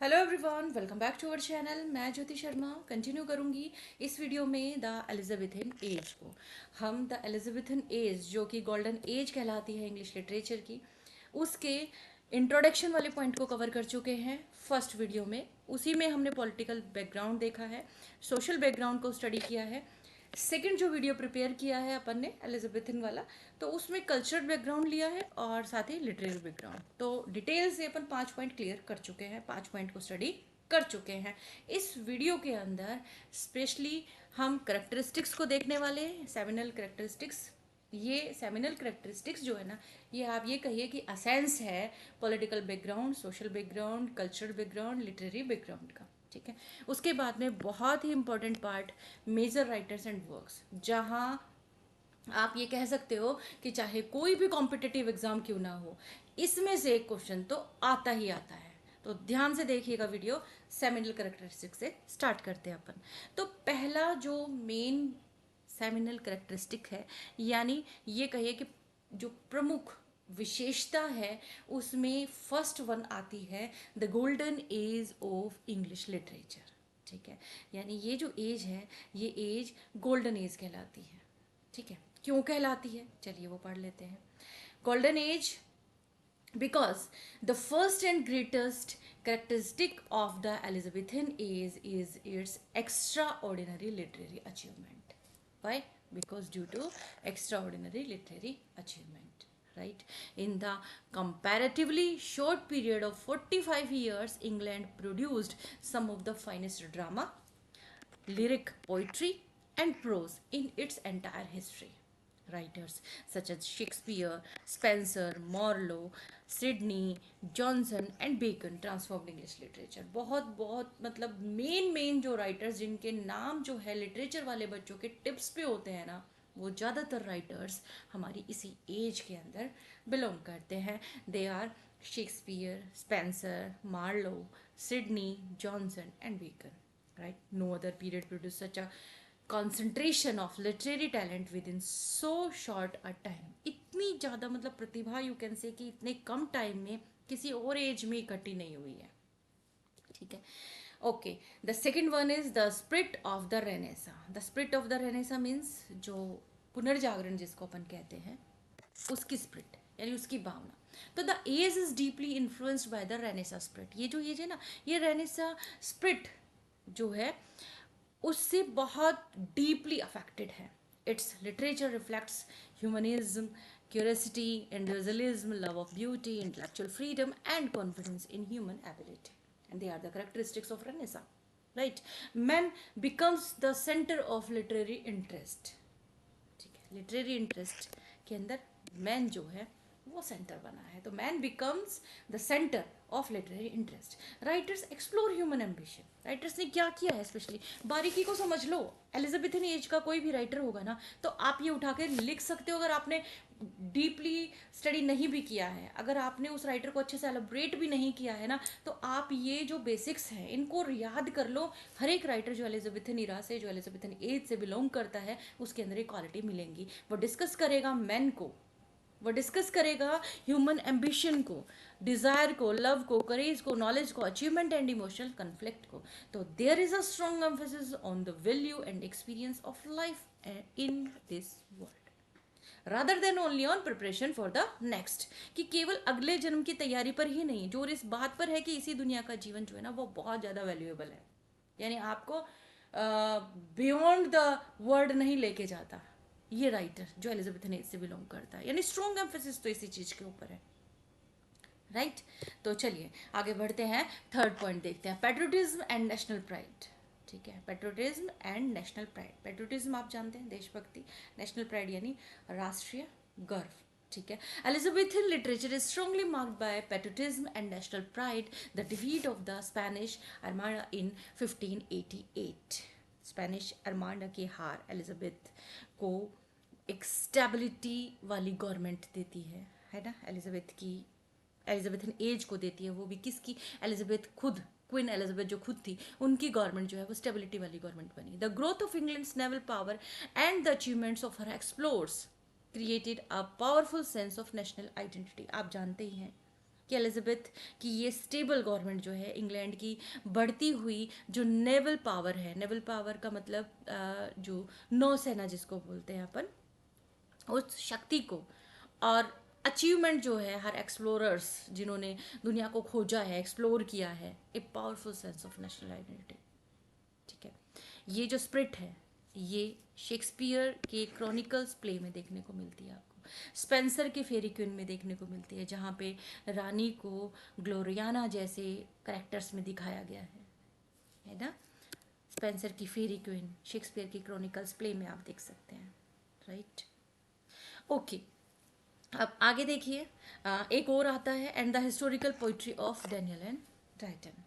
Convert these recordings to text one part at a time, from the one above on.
Hello everyone, welcome back to our channel. मैं Jyoti Sharma continue करूंगी इस वीडियो में द एलिजाबेथन एज को। हम द एलिजाबेथन एज जो कि गोल्डन एज कहलाती है इंग्लिश लिटरेचर की, उसके इंट्रोडक्शन वाले पॉइंट को कवर कर चुके हैं फर्स्ट वीडियो में। उसी में हमने पॉलिटिकल बैकग्राउंड देखा है, सोशल बैकग्राउंड को स्टडी किया है। सेकंड जो वीडियो प्रिपेयर किया है अपन ने एलिजाबेथन वाला, तो उसमें कल्चरल बैकग्राउंड लिया है और साथ ही लिटरेरी बैकग्राउंड। तो डिटेल से अपन 5 पॉइंट क्लियर कर चुके हैं, 5 पॉइंट को स्टडी कर चुके हैं। इस वीडियो के अंदर स्पेशली हम करेक्टरिस्टिक्स को देखने वाले हैं, सेमिनल करेक्टरिस्टिक्स। ये सेमिनल करेक्टरिस्टिक्स जो है ना, ये आप ये कहिए कि असेंस है political background, social background, cultural background, literary background का। ठीक है। उसके बाद में बहुत ही important part, major writers and works, जहाँ आप ये कह सकते हो कि चाहे कोई भी कॉम्पिटिटिव एग्जाम क्यों ना हो, इसमें से एक क्वेश्चन तो आता ही आता है। तो ध्यान से देखिएगा वीडियो। सेमिनल करेक्टरिस्टिक से स्टार्ट करते हैं अपन। तो पहला जो मेन सेमिनल करेक्टरिस्टिक है, यानी ये कहिए कि जो प्रमुख विशेषता है, उसमें फर्स्ट वन आती है the golden age of English literature. ठीक है। यानी ये जो एज है, ये एज गोल्डन एज कहलाती है। ठीक है। क्यों कहलाती है, चलिए वो पढ़ लेते हैं। Golden age because the first and greatest characteristic of the Elizabethan age is its extraordinary literary achievement. Why? Because due to extraordinary literary achievement, right? In the comparatively short period of 45 years, England produced some of the finest drama, lyric poetry, and prose in its entire history. Writers such as Shakespeare, Spencer, Marlowe, Sidney, Johnson and Bacon transformed English literature. बहुत बहुत मतलब main जो writers जिनके नाम जो है literature वाले बच्चों के टिप्स पे होते हैं ना, वो ज़्यादातर राइटर्स हमारी इसी एज के अंदर बिलोंग करते हैं। They are Shakespeare, Spenser, Marlowe, Sidney, Jonson and Bacon. Right? No other period produced such a concentration of literary talent within so short a time. इतनी ज़्यादा मतलब प्रतिभा, यू कैन से कि इतने कम टाइम में किसी और एज में इकट्ठी नहीं हुई है। ठीक है। Okay, the second one is the spirit of the Renaissance. The spirit of the Renaissance means जो पुनर्जागरण जिसको अपन कहते हैं, उसकी स्पिरिट यानी उसकी भावना। तो the age is deeply influenced by the renaissance spirit. ये जो एज है ना, ये रेनेसा स्पिरिट जो है उससे बहुत डीपली अफेक्टेड है। It's literature reflects humanism, curiosity, individualism, love of beauty, intellectual freedom and confidence in human ability, and they are the characteristics of Renaissance. Right? Man becomes the center of literary interest. ठीक है। Literary interest के अंदर man जो है वो centre बना है, तो man becomes the centre of literary interest. Writers explore human ambition. Writers ने क्या किया है, स्पेशली बारीकी को समझ लो। एलिजाबेथन एज का कोई भी राइटर होगा ना, तो आप ये उठा के लिख सकते हो। अगर आपने डीपली स्टडी नहीं भी किया है, अगर आपने उस राइटर को अच्छे से एलोब्रेट भी नहीं किया है ना, तो आप ये जो बेसिक्स हैं इनको याद कर लो। हर एक राइटर जो एलिजाबेथन इरा से, जो एलिजाबेथन एज से बिलोंग करता है, उसके अंदर एक क्वालिटी मिलेंगी। वो डिस्कस करेगा मैन को, वो डिस्कस करेगा ह्यूमन एम्बिशन को, डिज़ायर को, लव को, करेज को, नॉलेज को, अचीवमेंट एंड इमोशनल कन्फ्लिक्ट को। तो there is a strong emphasis on the value and experience of life in this world, rather than only on preparation for the next. कि केवल अगले जन्म की तैयारी पर ही नहीं, जो इस बात पर है कि इसी दुनिया का जीवन जो है ना, वो बहुत ज़्यादा वैल्यूएबल है। यानी आपको बियॉन्ड द वर्ल्ड नहीं लेके जाता ये राइटर जो एलिजाबेथन एज से बिलोंग करता है। यानी स्ट्रॉन्ग एम्फेसिस तो इसी चीज़ के ऊपर है। राइट? तो चलिए आगे बढ़ते हैं, थर्ड पॉइंट देखते हैं, पेट्रोटिज्म एंड नेशनल प्राइड। ठीक है। Patriotism and national pride. Patriotism आप जानते हैं, देशभक्ति। नेशनल प्राइड यानी राष्ट्रीय गर्व। ठीक है। Elizabethan literature is strongly marked by patriotism and national pride. The defeat of the Spanish armada in 1588। Spanish armada की हार एलिजाबेथ को एक स्टेबिलिटी वाली गवर्नमेंट देती है ना, एलिजाबेथ की, एलिजाबेथन एज को देती है। वो भी किसकी, एलिजाबेथ खुद, क्वीन एलिजाबेथ जो खुद थी, उनकी गवर्नमेंट जो है वो स्टेबिलिटी वाली गवर्नमेंट बनी। The growth of England's naval power and the achievements of her explores created a powerful sense of national identity. आप जानते ही हैं कि एलिजाबेथ की ये स्टेबल गवर्नमेंट जो है इंग्लैंड की बढ़ती हुई जो नेवल पावर है, नेवल पावर का मतलब जो नौसेना जिसको बोलते हैं अपन, उस शक्ति को और अचीवमेंट जो है हर एक्सप्लोरर्स जिन्होंने दुनिया को खोजा है, एक्सप्लोर किया है, a powerful sense of national identity. ठीक है, ये जो स्प्रिट है ये शेक्सपियर के क्रॉनिकल्स प्ले में देखने को मिलती है आपको, स्पेंसर के फेरी क्वीन में देखने को मिलती है, जहाँ पे रानी को ग्लोरियाना जैसे करेक्टर्स में दिखाया गया है ना। स्पेंसर की फेरी क्वीन शेक्सपियर की क्रॉनिकल्स प्ले में आप देख सकते हैं, राइट। ओके, अब आगे देखिए, एक और आता है and the historical poetry of Daniel and Drayton.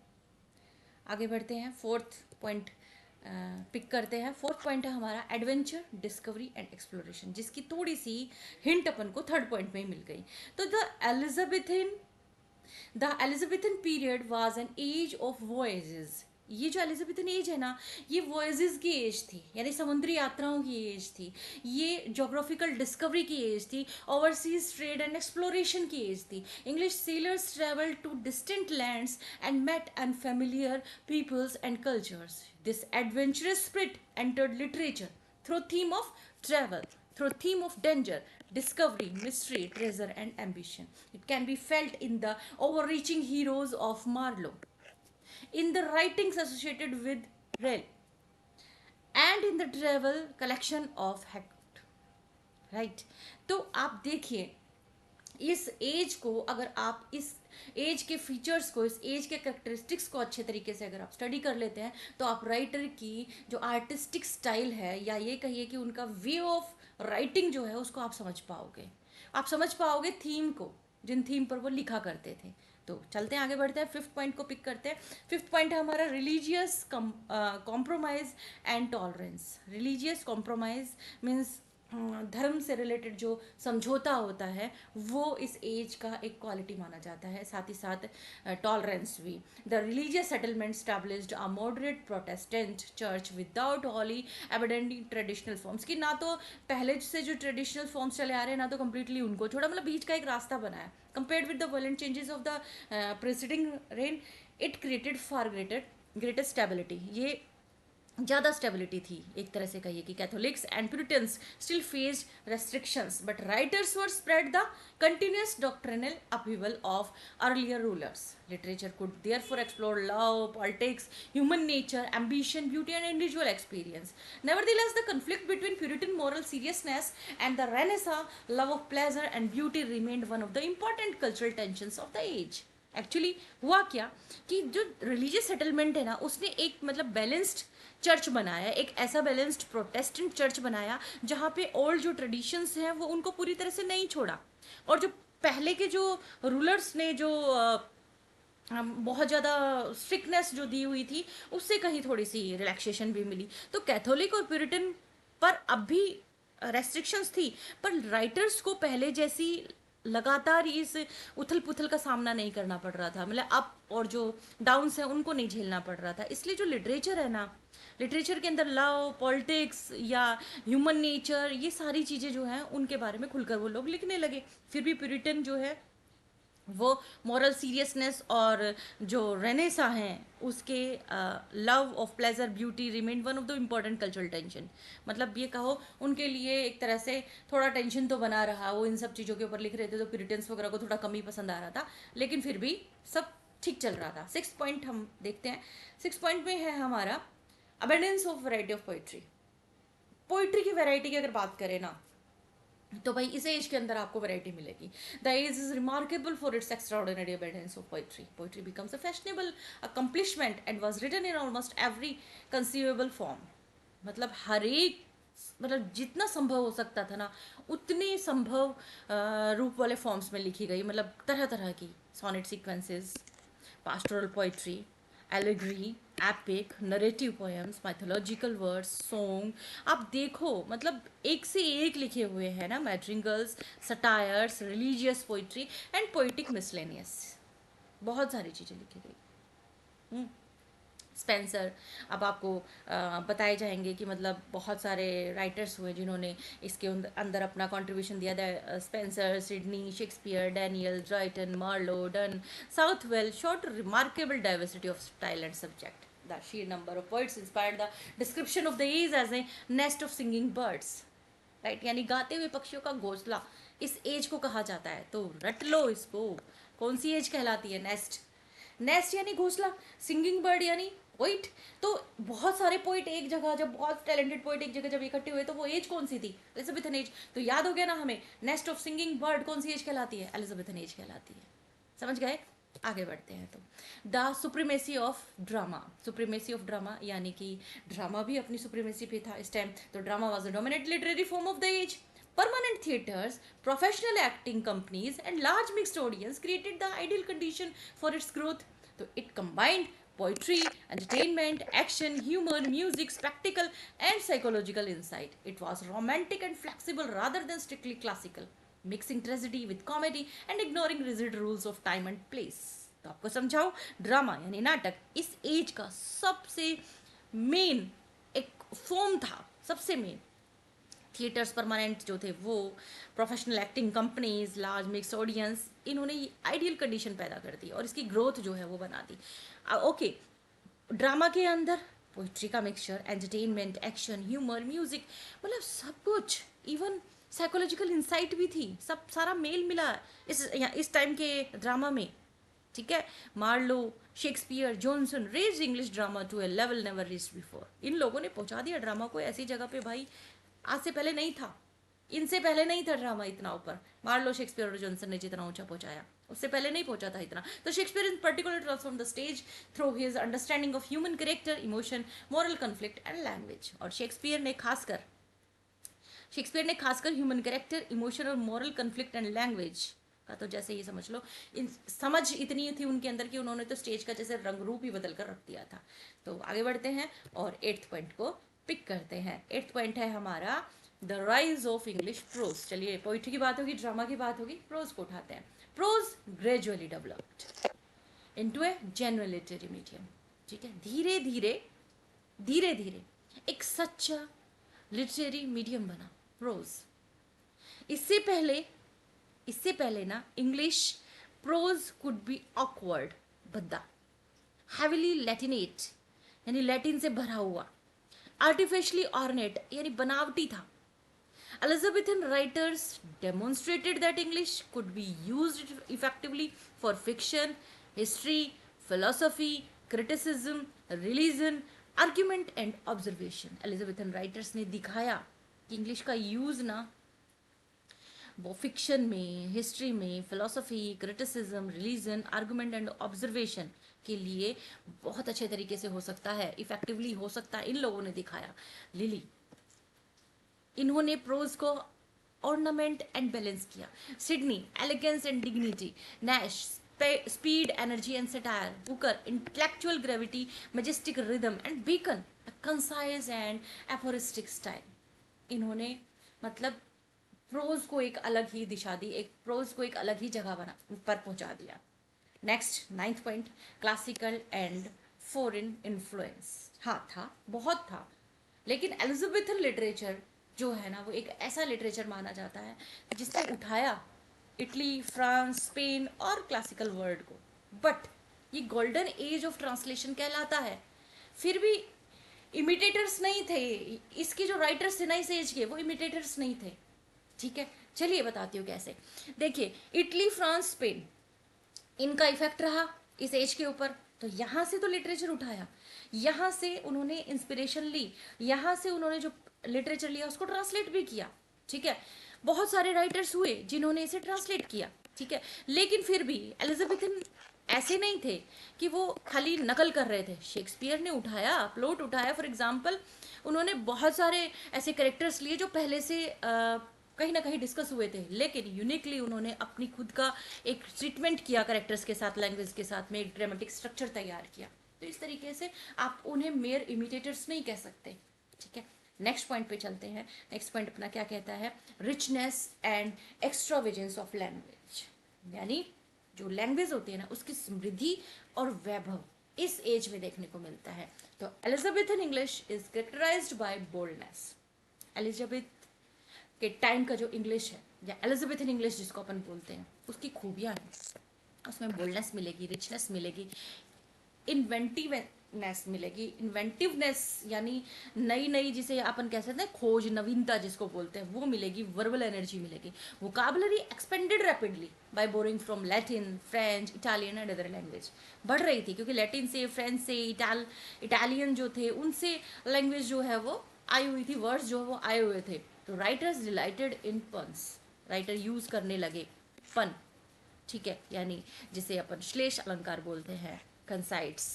आगे बढ़ते हैं, फोर्थ पॉइंट पिक करते हैं। फोर्थ पॉइंट है हमारा एडवेंचर, डिस्कवरी एंड एक्सप्लोरेशन, जिसकी थोड़ी सी हिंट अपन को थर्ड पॉइंट में ही मिल गई। तो the Elizabethan period was an age of voyages. ये जो एलिजाबेथन एज है ना, ये वॉयजेस की एज थी, यानी समुद्री यात्राओं की एज थी, ये जोग्राफिकल डिस्कवरी की एज थी, ओवरसीज ट्रेड एंड एक्सप्लोरेशन की एज थी। English sailors travelled to distant lands and met unfamiliar peoples and cultures. This adventurous spirit entered literature through theme of travel, through theme of danger, discovery, mystery, treasure, and ambition. It can be felt in the overreaching heroes of Marlowe, in the writings associated with Rell, and in the travel collection of Hackett. Right? तो आप देखिए, इस as को अगर आप इस as के features को, इस एज के करेक्टरिस्टिक्स को अच्छे तरीके से अगर आप स्टडी कर लेते हैं, तो आप राइटर की जो आर्टिस्टिक स्टाइल है, या ये कहिए कि उनका वे ऑफ राइटिंग जो है, उसको आप समझ पाओगे। आप समझ पाओगे थीम को, जिन थीम पर वो लिखा करते थे। तो चलते हैं, आगे बढ़ते हैं, फिफ्थ पॉइंट को पिक करते हैं। फिफ्थ पॉइंट है हमारा religious compromise and tolerance. Religious compromise means धर्म से रिलेटेड जो समझौता होता है, वो इस एज का एक क्वालिटी माना जाता है, साथ ही साथ टॉलरेंस भी। The religious settlement established a moderate protestant church without wholly abandoning traditional forms, कि ना तो पहले से जो ट्रेडिशनल फॉर्म्स चले आ रहे हैं, ना तो कम्प्लीटली उनको छोड़ा, मतलब बीच का एक रास्ता बनाया। Compared with the violent changes of the presiding rain, it created far greater stability. ये ज़्यादा स्टेबिलिटी थी, एक तरह से कहिए कि Catholics and Puritans still faced restrictions, but writers were spread the continuous doctrinal upheaval of earlier rulers. Literature could therefore explore love, politics, human nature, ambition, beauty, and individual experience. Nevertheless, the conflict between Puritan moral seriousness and the Renaissance love of pleasure and beauty remained one of the important cultural tensions of the age. Actually हुआ क्या कि जो religious settlement है ना, उसने एक मतलब balanced church बनाया, एक ऐसा बैलेंस्ड प्रोटेस्टेंट चर्च बनाया जहाँ पे ओल्ड जो ट्रेडिशंस हैं वो उनको पूरी तरह से नहीं छोड़ा, और जो पहले के जो रूलर्स ने जो बहुत ज़्यादा स्ट्रिक्टनेस जो दी हुई थी, उससे कहीं थोड़ी सी रिलैक्सेशन भी मिली। तो कैथोलिक और प्यूरिटन पर अब भी रेस्ट्रिक्शंस थी, पर राइटर्स को पहले जैसी लगातार इस उथल पुथल का सामना नहीं करना पड़ रहा था, मतलब अप और जो डाउन्स हैं उनको नहीं झेलना पड़ रहा था। इसलिए जो लिटरेचर है ना, लिटरेचर के अंदर लव, पॉलिटिक्स या ह्यूमन नेचर, ये सारी चीज़ें जो हैं उनके बारे में खुलकर वो लोग लिखने लगे। फिर भी प्यूरिटन जो है वो मॉरल सीरियसनेस और जो रेनेसा हैं उसके love of pleasure beauty remain one of the important cultural tension. मतलब ये कहो उनके लिए एक तरह से थोड़ा टेंशन तो बना रहा, वो इन सब चीज़ों के ऊपर लिख रहे थे तो प्यूरिटन्स वगैरह को थोड़ा कम ही पसंद आ रहा था, लेकिन फिर भी सब ठीक चल रहा था। सिक्स पॉइंट हम देखते हैं। सिक्स पॉइंट में है हमारा abundance of variety of poetry. Poetry की वैरायटी की अगर बात करें ना, तो भाई इस एज के अंदर आपको वैरायटी मिलेगी। The age is remarkable for its extraordinary abundance of poetry. Poetry becomes a fashionable accomplishment and was written in almost every conceivable form. मतलब हर एक, मतलब जितना संभव हो सकता था ना, उतने संभव रूप वाले फॉर्म्स में लिखी गई, मतलब तरह तरह की सोनेट सीक्वेंसेस, पास्टोरल पोइट्री, एलिग्री, epic, narrative poems, mythological words, song, आप देखो मतलब एक से एक लिखे हुए हैं ना, madrigals, satires, religious poetry and poetic miscellaneous, बहुत सारी चीज़ें लिखी गई। स्पेंसर। अब आपको बताए जाएंगे कि मतलब बहुत सारे राइटर्स हुए जिन्होंने इसके अंदर अपना कंट्रीब्यूशन दिया था। Spenser, Sidney, Shakespeare, Daniel, Drayton, Marlowe, Donne, Southwell showed remarkable diversity of style and subject. The sheer number of poets inspired the description of the age as a nest of singing birds. Right, यानी गाते हुए पक्षियों का घोंसला इस as को कहा जाता है। तो रट लो इसको, कौन सी एज कहलाती है? नेस्ट। नेस्ट यानी घोंसला, सिंगिंग बर्ड यानी पोइट। तो बहुत सारे पोइट एक जगह, जब बहुत टैलेंटेड पोइट एक जगह जब इकट्ठे हुए तो वो एज कौन सी थी? Elizabethan age. तो याद हो गया ना हमें, नेस्ट ऑफ सिंगिंग बर्ड कौन सी एज कहलाती है? एलिजाबेथन एज कहलाती है। समझ गए? आगे बढ़ते हैं। तो the supremacy of drama. Supremacy of drama यानी कि ड्रामा भी अपनी सुप्रीमेसी पे था इस टाइम। तो drama was a dominant literary form of the age. Permanent theaters, professional acting companies, and large mixed audience created the ideal condition for its growth. So it combined poetry, entertainment, action, humor, music, spectacle, and psychological insight. It was romantic and flexible rather than strictly classical, mixing tragedy with comedy and ignoring rigid rules of time and place. तो आपको समझाओ, drama यानी नाटक इस as का सबसे main एक form था, सबसे मेन। थिएटर्स परमानेंट जो थे वो, professional acting companies, large mix audience, इन्होंने ये आइडियल कंडीशन पैदा कर दी और इसकी ग्रोथ जो है वो बना दी। ओके, ड्रामा के अंदर पोइट्री का mixture, entertainment, action, humour, music, मतलब सब कुछ, इवन साइकोलॉजिकल इंसाइट भी थी, सब सारा मेल मिला इस टाइम के ड्रामा में। ठीक है, Marlowe, Shakespeare, Jonson raise English drama to a level never reached before. इन लोगों ने पहुंचा दिया ड्रामा को ऐसी जगह पे भाई, आज से पहले नहीं था, इनसे पहले नहीं था ड्रामा इतना ऊपर। मार्लो, शेक्सपियर और जॉनसन ने जितना ऊंचा पहुंचाया उससे पहले नहीं पहुंचा था इतना। तो Shakespeare in particular transform the stage through his understanding of human character, emotion, moral conflict and language. और शेक्सपियर ने खासकर ह्यूमन कैरेक्टर, इमोशन और मॉरल कॉन्फ्लिक्ट एंड लैंग्वेज का, तो जैसे ये समझ लो, इन समझ इतनी थी उनके अंदर कि उन्होंने तो स्टेज का जैसे रंग रूप ही बदल कर रख दिया था। तो आगे बढ़ते हैं और 8th पॉइंट को पिक करते हैं। 8th पॉइंट है हमारा the rise of English pros. चलिए, पोइट्री की बात होगी, ड्रामा की बात होगी, प्रोज को उठाते हैं। प्रोज ग्रेजुअली डेवलप्ड इनटू ए जेन्युइन लिटरेरी मीडियम। ठीक है, धीरे धीरे एक सच्चा लिटरेरी मीडियम बना प्रोज। इससे पहले ना English pros could be awkward, भद्दा, हैविली लैटिनेट यानी लैटिन से भरा हुआ, आर्टिफिशियली ऑर्नेट यानी बनावटी था। Elizabethan writers demonstrated that English could be used effectively for fiction, history, philosophy, criticism, religion, argument and observation. Elizabethan writers ने दिखाया कि इंग्लिश का यूज़ ना वो फिक्शन में, हिस्ट्री में, philosophy, criticism, religion, argument and observation के लिए बहुत अच्छे तरीके से हो सकता है, इफेक्टिवली हो सकता है। इन लोगों ने दिखाया। लिली, इन्होंने प्रोज को ऑर्नामेंट एंड बैलेंस किया। Sidney, elegance and dignity. Nashe, speed, energy and satire. Hooker, intellectual gravity, majestic rhythm and Bacon, concise and aphoristic style. इन्होंने मतलब प्रोज को एक अलग ही दिशा दी, एक प्रोज को एक अलग ही जगह बना पर पहुंचा दिया। Next 9th point, classical and foreign influence. हाँ था, बहुत था, लेकिन एलिजाबेथन लिटरेचर जो है ना वो एक ऐसा लिटरेचर माना जाता है जिसने उठाया इटली, फ्रांस, स्पेन और क्लासिकल वर्ल्ड को। बट ये गोल्डन एज ऑफ ट्रांसलेशन कहलाता है। फिर भी इमिटेटर्स नहीं थे, इसके जो राइटर्स थे ना इस एज के, वो इमिटेटर्स नहीं थे। ठीक है, चलिए बताती हूँ कैसे। देखिए, इटली, फ्रांस, स्पेन, इनका इफेक्ट रहा इस एज के ऊपर। तो यहाँ से तो लिटरेचर उठाया, यहाँ से उन्होंने इंस्पिरेशन ली, यहाँ से उन्होंने जो लिटरेचर लिया उसको ट्रांसलेट भी किया। ठीक है, बहुत सारे राइटर्स हुए जिन्होंने इसे ट्रांसलेट किया। ठीक है, लेकिन फिर भी एलिजाबेथन ऐसे नहीं थे कि वो खाली नकल कर रहे थे। शेक्सपियर ने उठाया, प्लॉट उठाया। फॉर एग्जाम्पल, उन्होंने बहुत सारे ऐसे कैरेक्टर्स लिए जो पहले से कहीं ना कहीं डिस्कस हुए थे, लेकिन यूनिकली उन्होंने अपनी खुद का एक ट्रीटमेंट किया कैरेक्टर्स के साथ, लैंग्वेज के साथ में एक ड्रामेटिक स्ट्रक्चर तैयार किया। तो इस तरीके से आप उन्हें मेयर इमिटेटर्स नहीं कह सकते। ठीक है, नेक्स्ट पॉइंट पे चलते हैं। नेक्स्ट पॉइंट अपना क्या कहता है? रिचनेस एंड एक्स्ट्रावेजेंस ऑफ लैंग्वेज, यानी जो लैंग्वेज होती है ना उसकी समृद्धि और वैभव, इस एज में देखने को मिलता है। तो Elizabethan English is characterised by boldness. Elizabeth के टाइम का जो इंग्लिश है या एलिजाबेथन इंग्लिश जिसको अपन बोलते हैं, उसकी खूबियां हैं। उसमें बोल्डनेस मिलेगी, रिचनेस मिलेगी, इन्वेंटिवनेस मिलेगी। इन्वेंटिवनेस यानी नई नई, जिसे अपन कह सकते हैं खोज, नवीनता जिसको बोलते हैं, वो मिलेगी। वर्बल एनर्जी मिलेगी। Vocabulary expanded rapidly by borrowing from Latin, French, Italian and other language. बढ़ रही थी क्योंकि लैटिन से, फ्रेंच से, इटालियन जो थे उनसे लैंग्वेज जो है वो आई हुई थी, वर्ड्स जो है वो आए हुए थे। तो राइटर्स डिलाइटेड इन पन्स। राइटर यूज करने लगे पन, ठीक है, यानी जिसे अपन श्लेष अलंकार बोलते हैं, कंसाइट्स,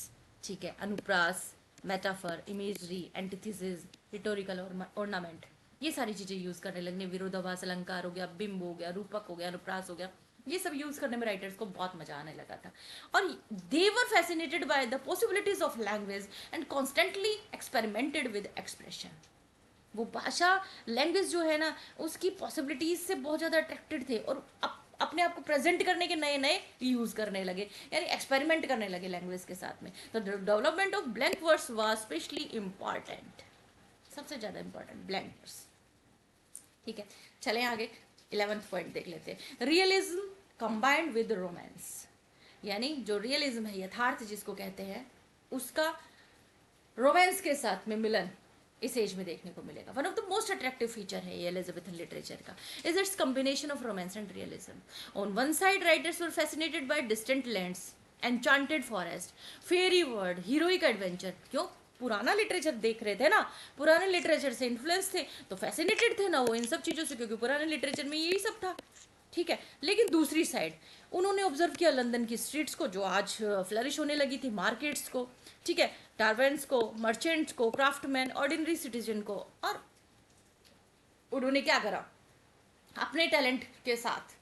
ठीक है, अनुप्रास, मेटाफर, इमेजरी, एंटिथेसिस, रिटोरिकल ऑर्नामेंट, ये सारी चीजें यूज करने लगने। विरोधाभास अलंकार हो गया, बिंब हो गया, रूपक हो गया, अनुप्रास हो गया, ये सब यूज करने में राइटर्स को बहुत मजा आने लगा था। और they were fascinated by the possibilities of language and constantly experimented with expression. वो भाषा, लैंग्वेज जो है ना, उसकी पॉसिबिलिटीज से बहुत ज़्यादा अट्रैक्टेड थे और अपने आप को प्रेजेंट करने के नए नए यूज करने लगे, यानी एक्सपेरिमेंट करने लगे लैंग्वेज के साथ में। तो development of blank words was specially important, सबसे ज़्यादा इम्पॉर्टेंट ब्लैंक वर्ड्स। ठीक है, चले आगे 11th पॉइंट देख लेते हैं। रियलिज्म कंबाइंड विद रोमांस, यानी जो रियलिज्म है, यथार्थ जिसको कहते हैं, उसका रोमांस के साथ में मिलन इस एज में देखने को मिलेगा। One of the most attractive feature है ये एलिजाबेथन लिटरेचर का, is its combination of romance and realism. On one side writers were fascinated by distant lands, enchanted forest, fairy world, heroic adventure. क्यों? पुराना literature देख रहे थे ना, पुराने लिटरेचर से इन्फ्लुएंस थे, तो फैसिनेटेड थे ना वो इन सब चीज़ों से, क्योंकि पुराने लिटरेचर में यही सब था। ठीक है, लेकिन दूसरी साइड उन्होंने ऑब्जर्व किया लंदन की स्ट्रीट्स को, जो आज फ्लरिश होने लगी थी, मार्केट्स को, ठीक है, टार्वेंट्स को, मर्चेंट्स को, क्राफ्टमैन, ऑर्डिनरी सिटीजन को, और उन्होंने क्या करा, अपने टैलेंट के साथ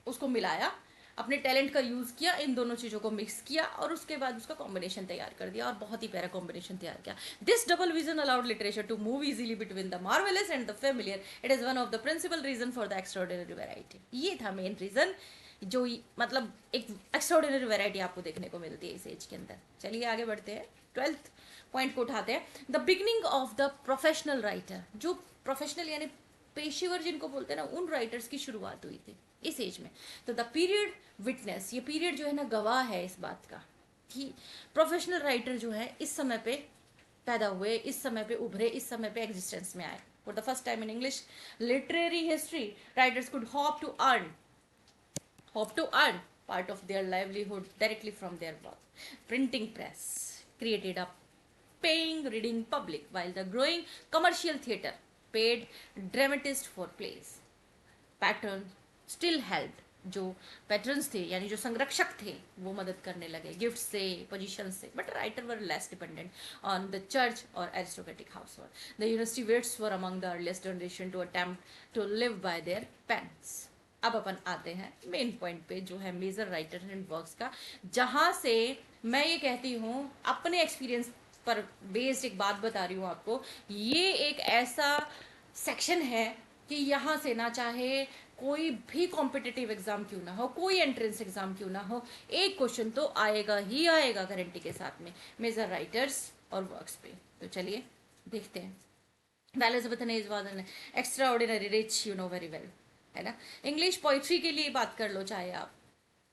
उसको मिलाया, अपने टैलेंट का यूज किया, इन दोनों चीजों को मिक्स किया और उसके बाद उसका कॉम्बिनेशन तैयार कर दिया और बहुत ही प्यारा कॉम्बिनेशन तैयार किया। This double vision allowed literature to move easily between the marvellous and the familiar. It is one of the principal reason for the extraordinary variety. ये था मेन रीजन, जो मतलब एक एक्स्ट्राऑर्डिनरी वैरायटी आपको देखने को मिलती है इस एज के अंदर। चलिए आगे बढ़ते हैं, 12th पॉइंट को उठाते हैं, the beginning of the professional writer. जो प्रोफेशनल यानी पेशेवर जिनको बोलते हैं ना, उन राइटर्स की शुरुआत हुई थी इस एज में। तो द पीरियड विटनेस, ये पीरियड जो है ना गवाह है इस बात का कि प्रोफेशनल राइटर जो है इस समय पे पैदा हुए, इस समय पे उभरे, इस समय पे एग्जिस्टेंस में आए। For the first time in English literary history writers could hope to earn part of their livelihood directly from their work. Printing press created a paying reading public, while the growing commercial theatre paid dramatists for plays. Patron still helped, जो patterns थे यानी जो संरक्षक थे वो मदद करने लगे गिफ्ट से, पोजीशन से, but writer were less dependent on the church और aristocratic household. The university wits were among the earliest generation to attempt to live by their pens. अब अपन आते हैं मेन पॉइंट पे, जो है मेजर राइटर एंड वर्क्स का, जहां से मैं ये कहती हूँ अपने एक्सपीरियंस पर बेस्ड एक बात बता रही हूँ आपको। ये एक ऐसा सेक्शन है कि यहाँ से ना चाहे कोई भी कॉम्पिटिटिव एग्जाम क्यों ना हो, कोई एंट्रेंस एग्जाम क्यों ना हो, एक क्वेश्चन तो आएगा ही आएगा गारंटी के साथ में, मेजर राइटर्स और वर्क्स पे। तो चलिए देखते हैं। Elizabethan age was an extraordinary rich, you know very well, है ना। इंग्लिश पोइट्री के लिए बात कर लो चाहे आप,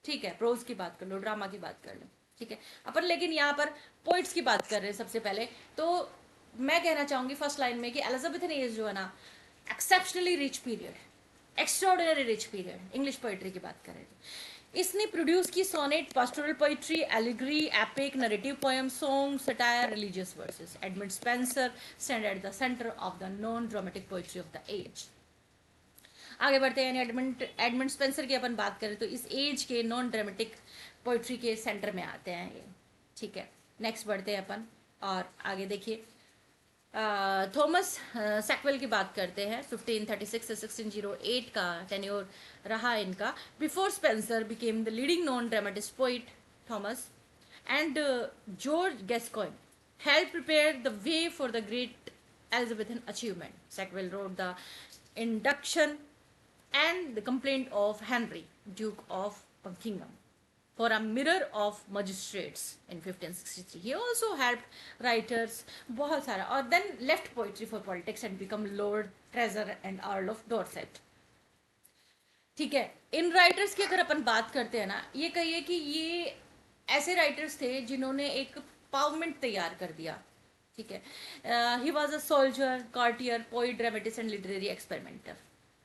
ठीक है, प्रोज की बात कर लो, ड्रामा की बात कर लो, ठीक है, अपन लेकिन यहाँ पर पोइट्स की बात कर रहे हैं सबसे पहले। तो मैं कहना चाहूंगी फर्स्ट लाइन में कि एलिजाबेथन एज जो है ना, exceptionally rich period, extraordinary rich period, English poetry की बात करें तो। इसने प्रोड्यूस की सोनेट, पास्टोरल पोइट्री, एलिग्री, epic, narrative poem, song, satire, religious verses. Edmund Spenser stand at the centre of the non dramatic poetry of the age. आगे बढ़ते हैं, यानी एडमंड स्पेंसर की अपन बात करें तो इस एज के नॉन ड्रामेटिक पोइट्री के सेंटर में आते हैं ये, ठीक है। नेक्स्ट बढ़ते हैं अपन और आगे देखिए, थॉमस सैकवेल की बात करते हैं। 1536 से 1608 का टेन्योर रहा इनका। Before Spenser became the leading non dramatist poet, Thomas and George Gascoigne helped prepare the way for the great Elizabethan achievement. Sackville wrote the Induction and the Complaint of Henry, Duke of Buckingham. for a mirror of magistrates in 1563. He also helped writers बहुत सारा, और then left poetry for politics and become Lord Treasurer and Earl of Dorset. ठीक है, इन writers की अगर अपन बात करते हैं ना, ये कहिए कि ये ऐसे राइटर्स थे जिन्होंने एक पावरमेंट तैयार कर दिया. ठीक है, he was a soldier, Cartier, poet, dramatist and literary experimenter.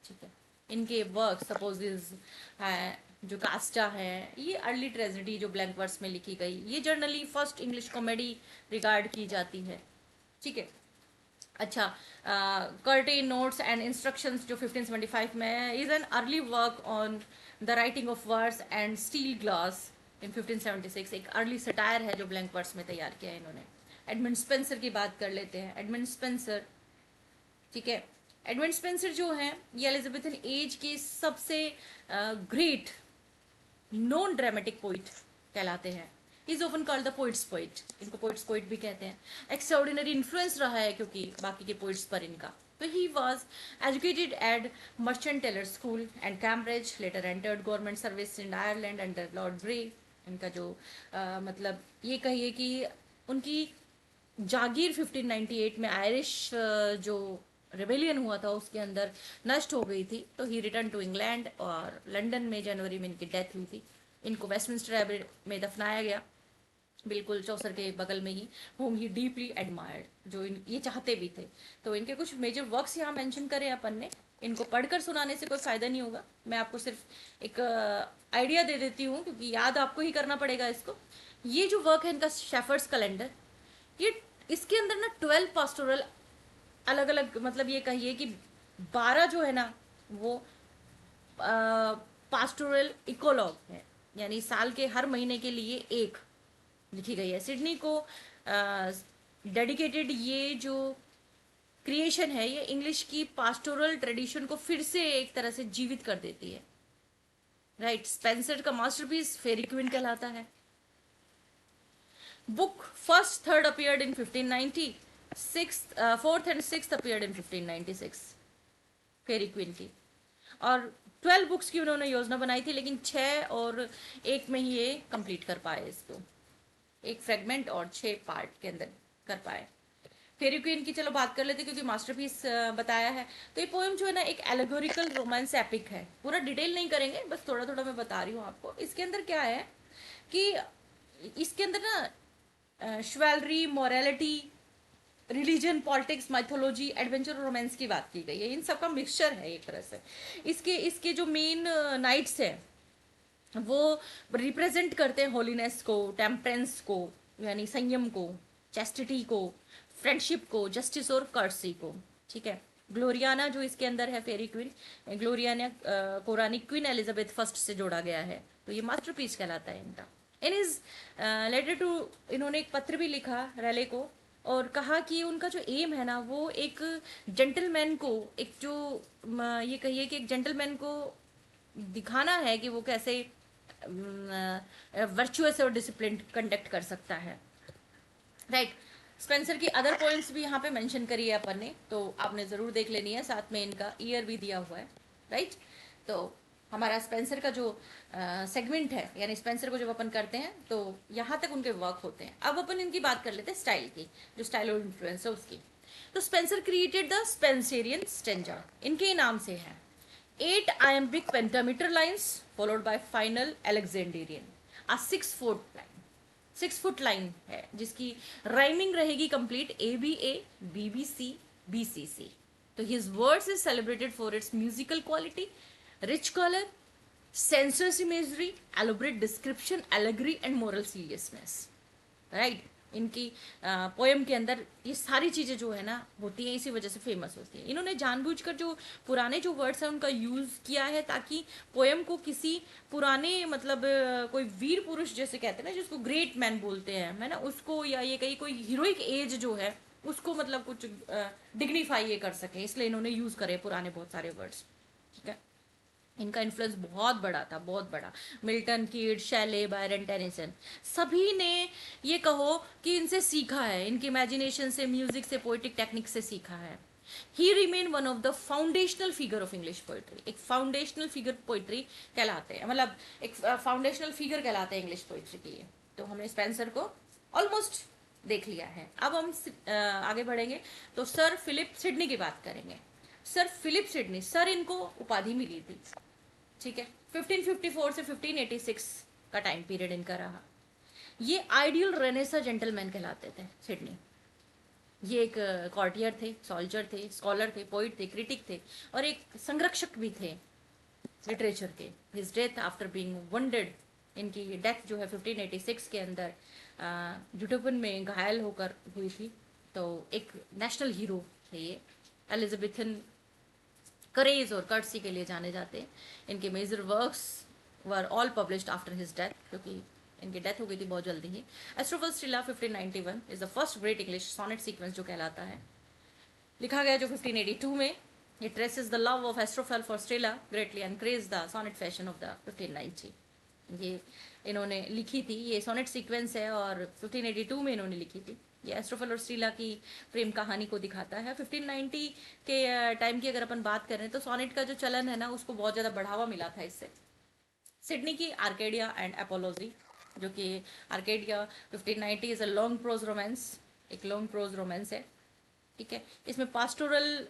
ठीक है, इनके वर्क सपोज है जो कास्टा है, ये अर्ली ट्रेजेडी जो ब्लैंक वर्स में लिखी गई, ये generally first English comedy regard की जाती है. ठीक है, अच्छा, कर्टे नोट्स एंड इंस्ट्रक्शंस जो 1575 में है, is an early work on the writing of verse and steel glass in 1576. एक अर्ली सटायर है जो ब्लैंक वर्स में तैयार किया है इन्होंने. एडमंड स्पेंसर की बात कर लेते हैं. एडमंड स्पेंसर, ठीक है, एडमंड स्पेंसर जो है ये एलिजाबेथन एज के सबसे ग्रेट नॉन ड्रामेटिक पोइट कहलाते हैं. Is open called the poets poet, इनको पोइट्स पोइट भी कहते हैं. एक्स्ट्राऑर्डिनरी इन्फ्लुएंस रहा है क्योंकि बाकी के पोइट्स पर इनका. तो he was educated at Merchant Taylors school and Cambridge, later entered government service in Ireland under Lord Grey. इनका जो मतलब ये कहिए कि उनकी जागीर 1598 में आयरिश जो रेबेलियन हुआ था उसके अंदर नष्ट हो गई थी. तो ही रिटर्न टू इंग्लैंड और लंदन में जनवरी में इनकी डेथ हुई थी. इनको वेस्टमिंस्टर एबी में दफनाया गया, बिल्कुल चौसर के बगल में ही, होम ही डीपली एडमायर्ड, जो ये चाहते भी थे. तो इनके कुछ मेजर वर्क्स यहाँ मेंशन करें अपन ने. इनको पढ़कर सुनाने से कोई फ़ायदा नहीं होगा, मैं आपको सिर्फ एक आइडिया दे देती हूँ क्योंकि याद आपको ही करना पड़ेगा इसको. ये जो वर्क है इनका शेफर्ड्स कैलेंडर, ये इसके अंदर ना 12 पास्टोरल अलग अलग, मतलब ये कहिए कि 12 जो है ना वो पास्टोरल इकोलॉग है, यानी साल के हर महीने के लिए एक लिखी गई है. सिडनी को डेडिकेटेड ये जो क्रिएशन है ये इंग्लिश की पास्टोरल ट्रेडिशन को फिर से एक तरह से जीवित कर देती है. राइट, स्पेंसर का मास्टरपीस फेरी क्वीन कहलाता है. Book first third appeared in 1590, fourth and sixth appeared in 1596 Faerie Queene की. और 12 बुक्स की उन्होंने योजना बनाई थी, लेकिन 6 और 1 में ही ये कंप्लीट कर पाए इसको, एक फ्रेगमेंट और 6 पार्ट के अंदर कर पाए. फेरी क्वीन की चलो बात कर लेते क्योंकि मास्टरपीस बताया है. तो ये पोएम जो है ना एक एलेगोरिकल रोमांस एपिक है. पूरा डिटेल नहीं करेंगे, बस थोड़ा थोड़ा मैं बता रही हूँ आपको. इसके अंदर क्या है कि इसके अंदर ना chivalry, morality, religion, politics, mythology, adventure और रोमांस की बात की गई है. इन सब का मिक्सचर है एक तरह से. इसके जो मेन नाइट्स हैं वो रिप्रेजेंट करते हैं होलीनेस को, टेम्परेंस को यानी संयम को, चैस्टिटी को, फ्रेंडशिप को, जस्टिस और कर्सी को. ठीक है, ग्लोरियाना जो इसके अंदर है फेरी क्वीन, ग्लोरियाना को रानी क्वीन एलिजाबेथ फर्स्ट से जोड़ा गया है. तो ये मास्टरपीस कहलाता है इनका. इन इज लेटर टू, इन्होंने एक पत्र भी लिखा रैले को और कहा कि उनका जो एम है ना वो एक जेंटलमैन को, एक जो ये कहिए कि एक जेंटलमैन को दिखाना है कि वो कैसे वर्चुअस और डिसिप्लिन कंडक्ट कर सकता है. राइट, स्पेंसर की अदर पॉइंट्स भी यहाँ पे मेंशन करी है अपन ने, तो आपने ज़रूर देख लेनी है. साथ में इनका ईयर भी दिया हुआ है. राइट, तो हमारा स्पेंसर का जो सेगमेंट है, यानी स्पेंसर को जब अपन करते हैं तो यहाँ तक उनके वर्क होते हैं. अब अपन इनकी बात कर लेते हैं स्टाइल की, जो स्टाइल और इन्फ्लुएंस है उसकी. तो Spencer created the Spencerian stanza, इनके नाम से है. 8 iambic pentameter lines followed by final Alexandrian, a 6-foot line. 6 foot line है जिसकी राइमिंग रहेगी कंप्लीट ABA, BBC, BCC. तो his words is celebrated for its musical quality, rich colour, sensors imagery, elaborate description, allegory and moral seriousness. Right, इनकी poem के अंदर ये सारी चीज़ें जो है ना होती हैं, इसी वजह से फेमस होती हैं. इन्होंने जानबूझकर जो पुराने जो वर्ड्स हैं उनका यूज़ किया है ताकि पोएम को किसी पुराने मतलब कोई वीर पुरुष जैसे कहते हैं ना, जिसको ग्रेट मैन बोलते हैं, है ना, उसको, या ये कहीं कोई हीरोइक एज जो है उसको मतलब कुछ डिग्निफाई ये कर सके, इसलिए इन्होंने यूज़ करे पुराने बहुत सारे वर्ड्स. ठीक है, इनका इन्फ्लुएंस बहुत बड़ा था, बहुत बड़ा. Milton, Keats, Shelley, Byron, Tennyson, सभी ने ये कहो कि इनसे सीखा है, इनकी इमेजिनेशन से, म्यूजिक से, पोइटिक टेक्निक से सीखा है. He remain one of the foundational figure of English poetry. एक फाउंडेशनल फिगर पोइट्री कहलाते हैं, मतलब एक फाउंडेशनल फिगर कहलाते हैं इंग्लिश पोइट्री के लिए। तो हमने स्पेंसर को ऑलमोस्ट देख लिया है। अब हम आगे बढ़ेंगे तो सर फिलिप सिडनी की बात करेंगे। सर फिलिप सिडनी, सर इनको उपाधि मिली थी, ठीक है, 1554 से 1586 का टाइम पीरियड इनका रहा। ये आइडियल रेनेसा जेंटलमैन कहलाते थे सिडनी। ये एक कॉर्टियर थे, सोल्जर थे, स्कॉलर थे, पोइट थे, क्रिटिक थे और एक संरक्षक भी थे लिटरेचर के। His death after being wounded, इनकी डेथ जो है 1586 के अंदर जुटोपन में घायल होकर हुई थी। तो एक नेशनल हीरो थे ये, एलिजाबेथन करेज और कर्टसी के लिए जाने जाते हैं। इनके major works were all published after his death, क्योंकि इनकी डेथ हो गई थी बहुत जल्दी ही। Astrophel Stella 1591 is the first great English sonnet sequence जो कहलाता है, लिखा गया जो 1582 में। It traces the love of Astrophel for Stella greatly and creates the sonnet fashion of the 1590। ये इन्होंने लिखी थी, ये सोनेट सीक्वेंस है और 1582 में इन्होंने लिखी थी। ये एस्ट्रोफल और स्टीला की प्रेम कहानी को दिखाता है। 1590 के टाइम की अगर अपन बात करें तो सोनेट का जो चलन है ना, उसको बहुत ज़्यादा बढ़ावा मिला था इससे। सिडनी की आर्केडिया एंड एपोलॉजी, जो कि Arcadia 1590 is a long prose romance, एक लॉन्ग प्रोज रोमांस है, ठीक है। इसमें पास्टोरल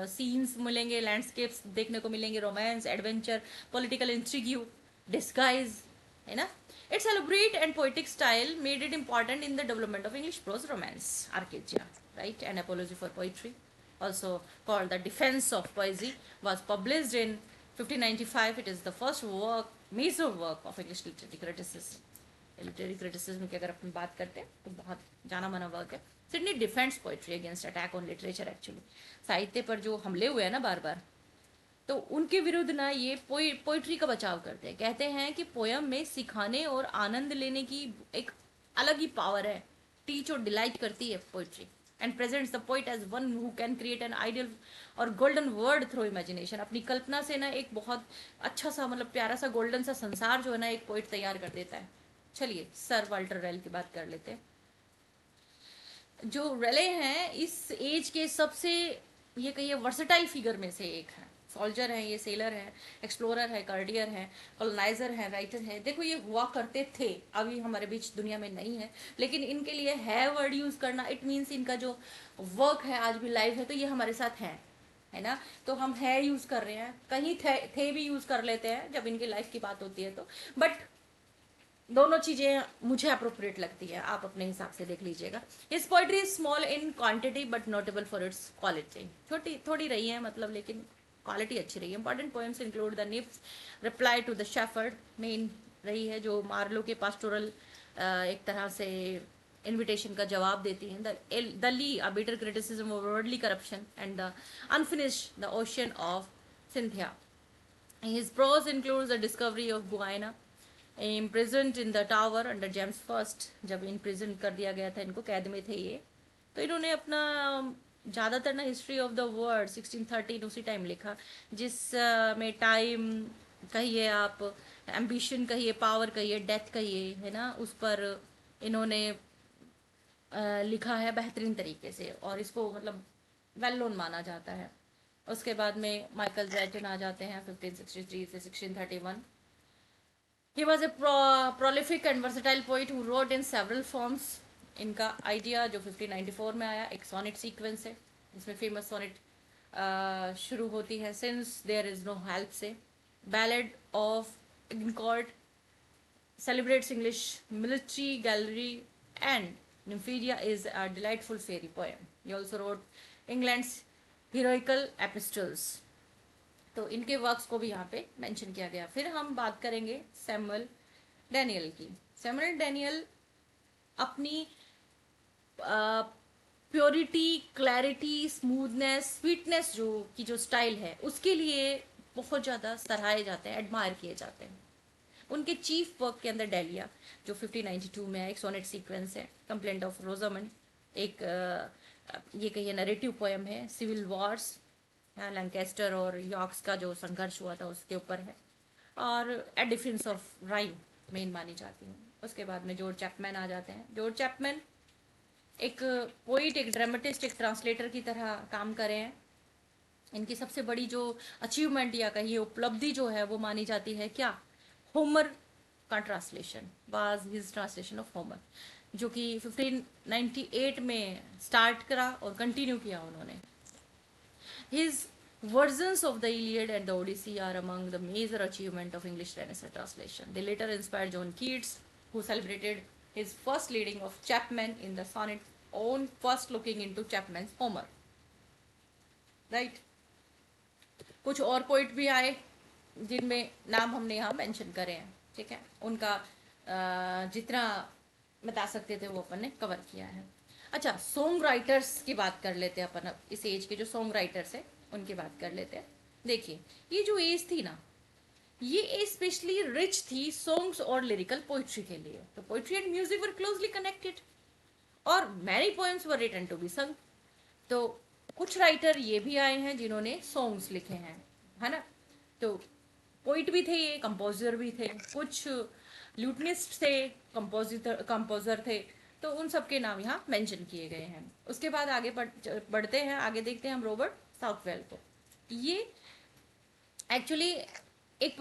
सीन्स मिलेंगे, लैंडस्केप्स देखने को मिलेंगे, रोमांस, एडवेंचर, पॉलिटिकल इंट्रिग्यू, डिस्गाइज, है ना। It's elaborate and poetic style made it important in the development of English pros romance, Arcadia, right, and apiology for poetry, also called the Defense of Poesy, was published in 1595. It is the first work, major work of English literary criticism। Literary criticism की अगर अपन बात करते हैं तो बहुत जाना माना work है। Sydney defends poetry against attack on literature. Actually साहित्य पर जो हमले हुए हैं ना बार बार, तो उनके विरुद्ध ना ये पोइट्री का बचाव करते हैं। कहते हैं कि पोयम में सिखाने और आनंद लेने की एक अलग ही पावर है, टीच और डिलाइट करती है poetry, and presents the poet as one who can create an ideal और गोल्डन वर्ल्ड थ्रू इमेजिनेशन। अपनी कल्पना से ना एक बहुत अच्छा सा, मतलब प्यारा सा गोल्डन सा संसार जो है ना एक पोइट तैयार कर देता है। चलिए सर वाल्टर रेल की बात कर लेते हैं। जो रेले हैं इस एज के सबसे, ये कहिए, वर्सेटाइल फिगर में से एक है। सोल्जर है, ये सेलर है, एक्सप्लोरर है, कार्डियर है, कॉलोनाइजर है, राइटर है। देखो ये हुआ करते थे, अभी हमारे बीच दुनिया में नहीं है, लेकिन इनके लिए है वर्ड यूज करना, इट मीन्स इनका जो वर्क है आज भी लाइव है, तो ये हमारे साथ है ना। तो हम है यूज कर रहे हैं, कहीं थे भी यूज कर लेते हैं जब इनकी लाइफ की बात होती है तो। बट दोनों चीजें मुझे अप्रोप्रिएट लगती है, आप अपने हिसाब से देख लीजिएगा। His poetry is small in quantity but notable for its quality. छोटी थोड़ी रही है मतलब, लेकिन क्वालिटी अच्छी रही है। Important poems include the nymph's, reply to the shepherd, main रही है जो मार्लो के पास्टोरल एक तरह से इन्विटेशन का जवाब देती है। The lie, a bitter criticism of worldly corruption, and the unfinished, the ocean of Cynthia. His prose includes the discovery of Guiana, imprisoned in the tower under James First। जब imprison कर दिया गया था, इनको कैद में थे ये, तो इन्होंने अपना ज़्यादातर ना हिस्ट्री ऑफ द वर्ल्ड 1613 उसी टाइम लिखा, जिस में टाइम कहिए आप, एम्बिशन कहिए, पावर कहिए, डेथ कहिए, है ना, उस पर इन्होंने लिखा है बेहतरीन तरीके से, और इसको मतलब वेल नोन माना जाता है। उसके बाद में माइकल ड्रेटन आ जाते हैं 1563 से 1631। He was a prolific and versatile poet who wrote in several forms। इनका आइडिया जो 1594 में आया, एक सोनेट सीक्वेंस है, इसमें फेमस सोनेट शुरू होती है, since there is no help से। Ballad of Agincourt celebrates English military gallery, and Nymphaea is a delightful fairy poem। He also wrote England's heroical epistles। तो इनके वर्क्स को भी यहाँ पे मेंशन किया गया। फिर हम बात करेंगे सैमुअल डैनियल की। सैमुअल डैनियल अपनी प्योरिटी, क्लैरिटी, स्मूथनेस, स्वीटनेस जो स्टाइल है, उसके लिए बहुत ज़्यादा सराहे जाते हैं, एडमायर किए जाते हैं। उनके चीफ वर्क के अंदर डेलिया जो 1592 में है, एक सोनेट सीक्वेंस है। कंप्लेंट ऑफ रोजामंड एक ये कहिए नरेटिव पोएम है। सिविल वॉर्स, लैंकेस्टर और यॉर्क्स का जो संघर्ष हुआ था उसके ऊपर है। और ए डिफेंस ऑफ राइम मेन मानी जाती है। उसके बाद में जॉर्ज चैपमैन आ जाते हैं। जॉर्ज चैपमैन एक पोइट, एक ड्रामेटिस्ट, एक ट्रांसलेटर की तरह काम करे हैं। इनकी सबसे बड़ी जो अचीवमेंट या कहिए उपलब्धि जो है वो मानी जाती है क्या, होमर का translation, was his translation of Homer, जो कि 1598 में स्टार्ट करा और कंटिन्यू किया उन्होंने। His versions of the Iliad and the Odyssey are among the major achievement of English Renaissance translation. They later inspired John Keats, who celebrated his first reading of Chapman in the sonnet on first looking into Chapman's Homer. Right? कुछ और poet भी आए जिनमें नाम हमने यहाँ mention करे हैं, ठीक है। उनका जितना बता सकते थे वो अपन ने कवर किया है। अच्छा, सॉन्ग राइटर्स की बात कर लेते हैं अपन। अब इस एज के जो सॉन्ग राइटर्स है उनकी बात कर लेते हैं। देखिए, ये जो एज थी ना, ये एज स्पेशली रिच थी सॉन्ग्स और लिरिकल पोइट्री के लिए। तो poetry and music were closely connected और many poems were written to be sung. तो कुछ राइटर ये भी आए हैं जिन्होंने सॉन्ग्स लिखे हैं, है ना। तो पोइट भी थे ये, कंपोजर भी थे, कुछ ल्यूटनिस्ट थे, कंपोजर थे। तो उन सब के नाम यहाँ मेंशन किए गए हैं। उसके बाद आगे बढ़ते हैं, आगे देखते हैं हम रॉबर्ट साउथवेल को। ये एक्चुअली एक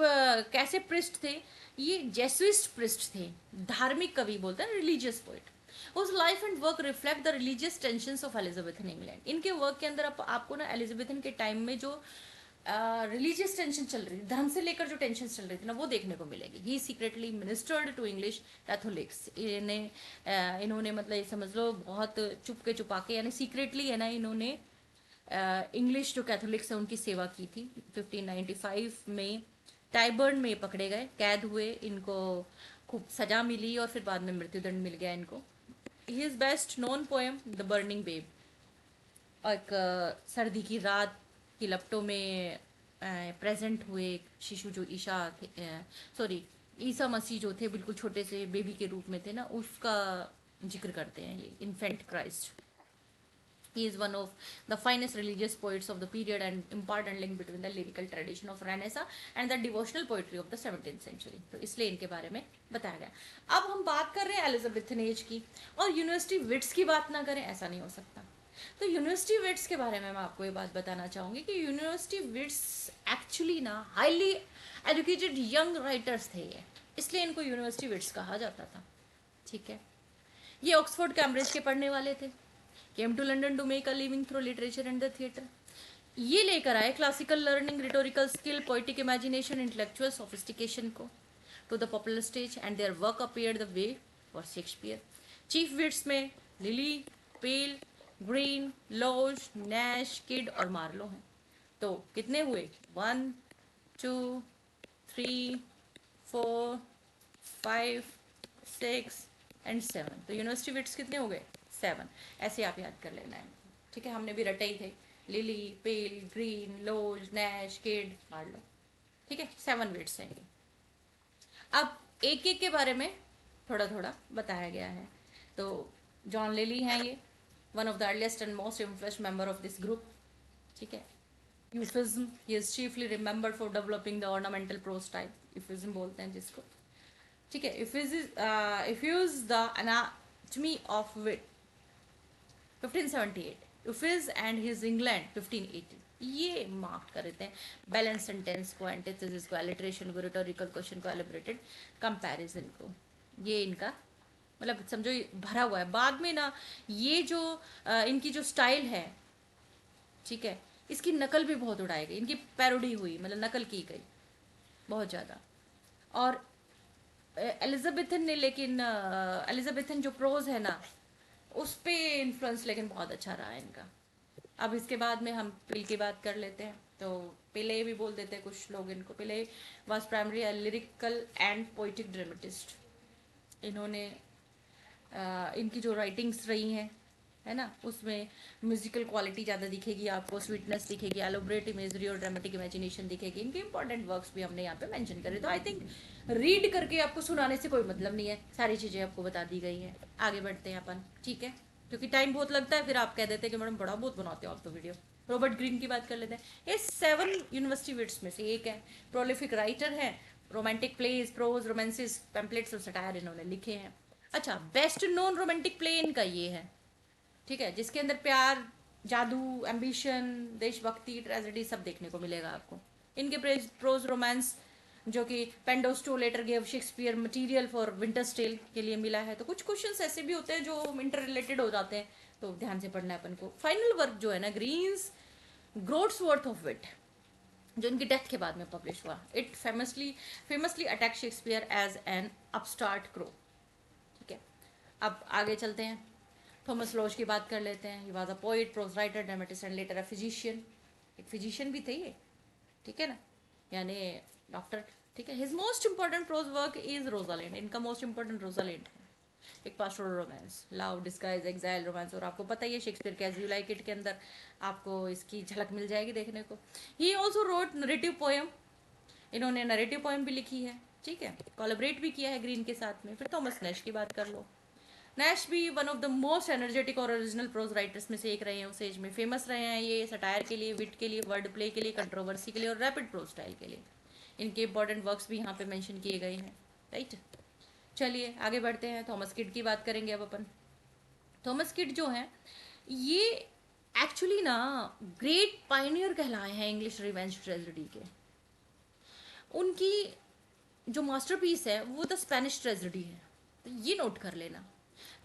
कैसे पृष्ठ थे, ये जेसुइस्ट पृष्ठ थे, धार्मिक कवि बोलते हैं, रिलीजियस पोइट। उस life and work reflect the religious tensions of Elizabethan England. इनके वर्क के अंदर आपको ना एलिजाबेथन के टाइम में जो रिलीजियस टेंशन चल रही थी, धर्म से लेकर जो टेंशन चल रही थी ना, वो देखने को मिलेगी। He secretly ministered to English Catholics. इन्होंने मतलब ये समझ लो बहुत चुपके चुपा के, यानी सीक्रेटली है ना, इन्होंने इंग्लिश जो कैथोलिक्स है उनकी सेवा की थी। 1595 में टाइबर्न में पकड़े गए, कैद हुए, इनको खूब सजा मिली और फिर बाद में मृत्युदंड मिल गया इनको। His best known poem the burning babe, एक सर्दी की रात की लपटों में प्रेजेंट हुए एक शिशु जो ईशा थे, सॉरी ईसा मसीह जो थे, बिल्कुल छोटे से बेबी के रूप में थे ना, उसका जिक्र करते हैं ये infant Christ. He is one of the finest religious poets of the period and important link between the lyrical tradition of Renaissance and the devotional poetry of the 17th century. तो इसलिए इनके बारे में बताया गया। अब हम बात कर रहे हैं एलिजाबेथन एज की, और यूनिवर्सिटी विट्स की बात ना करें ऐसा नहीं हो सकता। तो यूनिवर्सिटी विट्स के बारे में मैं आपको ये बात बताना चाहूँगी कि यूनिवर्सिटी विट्स एक्चुअली ना हाईली एजुकेटेड यंग राइटर्स थे ये, इसलिए इनको यूनिवर्सिटी विट्स कहा जाता था, ठीक है। ये ऑक्सफोर्ड कैम्ब्रिज के पढ़ने वाले थे, came to London to make a living through literature and the theatre. ये लेकर आए classical learning, rhetorical skill, poetic imagination, intellectual sophistication को to the popular stage and their work appeared the way for Shakespeare. Chief wits में Lyly, Peele, Greene, Lodge, Nashe, Kyd और Marlowe हैं। तो कितने हुए, 1 2 3 4 5 6 एंड 7। तो यूनिवर्सिटी विट्स कितने हो गए, 7। ऐसे आप याद कर लेना है, ठीक है। हमने भी रटे ही थे, लिली, पेल, ग्रीन, लोज, नैश, किड, मार्लो, ठीक है। 7 विट्स हैं ये। अब एक एक के बारे में थोड़ा थोड़ा बताया गया है। तो जॉन लिली हैं ये, one of the earliest and most influenced member of this group, ठीक है। Euphuism, he is chiefly remembered for developing the ornamental prose type, euphuism बोलते हैं जिसको, ठीक है। Euphues the anatomy of wit 1578, Euphues and his England 1580, ये mark कर देते हैं। बैलेंस सेंटेंस को, एंटिथेसिस को, एलिट्रेशन को, रिटोरिकल क्वेश्चन को, एलिब्रेटेड कंपैरिजन को, ये इनका मतलब समझो भरा हुआ है। बाद में ना ये जो इनकी जो स्टाइल है, ठीक है, इसकी नकल भी बहुत उड़ाई गई, इनकी पैरोडी हुई, मतलब नकल की गई बहुत ज़्यादा। और एलिजाबेथन ने, लेकिन एलिजाबेथन जो प्रोज है ना, उस पे इन्फ्लुएंस लेकिन बहुत अच्छा रहा है इनका। अब इसके बाद में हम पिल की बात कर लेते हैं। तो पिले भी बोल देते हैं कुछ लोग इनको। पिले was primary lyrical and poetic dramatist. इन्होंने इनकी जो राइटिंग्स रही हैं, है ना, उसमें म्यूजिकल क्वालिटी ज़्यादा दिखेगी आपको, स्वीटनेस दिखेगी, एलोबरेट इमेजरी और ड्रामेटिक इमेजिनेशन दिखेगी। इनके इंपॉर्टेंट वर्क्स भी हमने यहाँ पे मेंशन करे। तो आई थिंक रीड करके आपको सुनाने से कोई मतलब नहीं है, सारी चीज़ें आपको बता दी गई हैं। आगे बढ़ते हैं अपन, ठीक है, क्योंकि टाइम बहुत लगता है, फिर आप कह देते हैं कि मैडम बड़ा बहुत बनाते हो आप तो वीडियो। रॉबर्ट ग्रीन की बात कर लेते हैं। ये 7 यूनिवर्सिटी विट्स में से एक है, प्रोलिफिक राइटर है, romantic plays, prose, romances, pamphlets और सटायर इन्होंने लिखे हैं। अच्छा, बेस्ट नोन रोमांटिक प्ले इनका ये है, ठीक है, जिसके अंदर प्यार, जादू, एम्बिशन, देशभक्ति, ट्रेजेडी सब देखने को मिलेगा आपको। इनके प्रोज रोमांस जो कि Pandosto later gave Shakespeare material for Winter's Tale के लिए मिला है। तो कुछ क्वेश्चंस ऐसे भी होते हैं जो इंटर रिलेटेड हो जाते हैं, तो ध्यान से पढ़ना है अपन को। फाइनल वर्क जो है ना, Greene's Groats worth of wit, जो इनकी डेथ के बाद में पब्लिश हुआ। It famously attack Shakespeare as an upstart crow. ठीक है, अब आगे चलते हैं। थॉमस लॉज की बात कर लेते हैं। He was a poet, pros writer, dramatist and later a physician. एक फिजिशियन भी थे ये, ठीक है ना, यानी डॉक्टर। ठीक है, his most important prose work is Rosalynde. इनका मोस्ट इंपॉर्टेंट रोजालैंड है, एक pastoral romance, love, disguise, exile romance. और आपको पता ही है शेक्सपियर के एज यू लाइक इट के अंदर आपको इसकी झलक मिल जाएगी देखने को। He also wrote narrative poem, इन्होंने नरेटिव पोएम भी लिखी है। ठीक है, कोलैबोरेट भी किया है ग्रीन के साथ में। फिर थॉमस नैश की बात कर लो। नैश भी one of the most energetic और ओरिजिनल प्रोज राइटर्स में से एक रहे हैं। उस एज में फेमस रहे हैं ये सटायर के लिए, विट के लिए, वर्ड प्ले के लिए, कंट्रोवर्सी के लिए और रैपिड प्रोज स्टाइल के लिए। इनके इंपॉर्टेंट वर्क्स भी यहाँ पे मेंशन किए गए हैं। राइट, चलिए आगे बढ़ते हैं। थॉमस किड की बात करेंगे अब अपन। थॉमस किड जो है ये एक्चुअली ना ग्रेट पायनियर कहलाए हैं इंग्लिश रिवेंज ट्रेजेडी के। उनकी जो मास्टरपीस है वो द स्पेनिश ट्रेजेडी है, तो ये नोट कर लेना,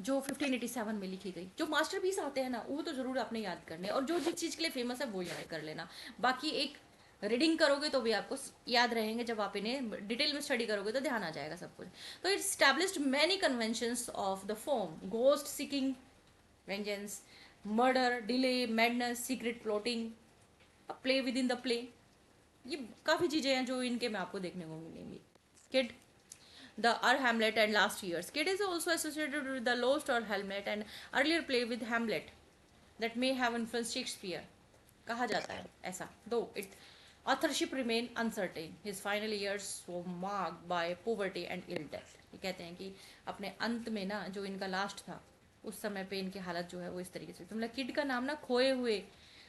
जो 1587 में लिखी गई। जो मास्टरपीस आते हैं ना वो तो जरूर आपने याद करने, और जो जिस चीज़ के लिए फेमस है वो याद कर लेना। बाकी एक रीडिंग करोगे तो भी आपको याद रहेंगे, जब आप इन्हें डिटेल में स्टडी करोगे तो ध्यान आ जाएगा सब कुछ। तो it established many conventions of the form, ghost seeking, vengeance, murder, delay, madness, secret plotting, play with in the play. ये काफ़ी चीज़ें हैं जो इनके में आपको देखने को मिलेंगी। Kid, the Our Hamlet and Last Years. Kid is also associated with the Lost or Hamlet and earlier play with Hamlet that may have influenced Shakespeare. कहा जाता है ऐसा, though its authorship remain uncertain. His final years were marked by poverty and ill death. ये कहते हैं कि अपने अंत में ना जो इनका लास्ट था उस समय पे इनकी हालत जो है वो इस तरीके से। तो मतलब किड का नाम ना खोए हुए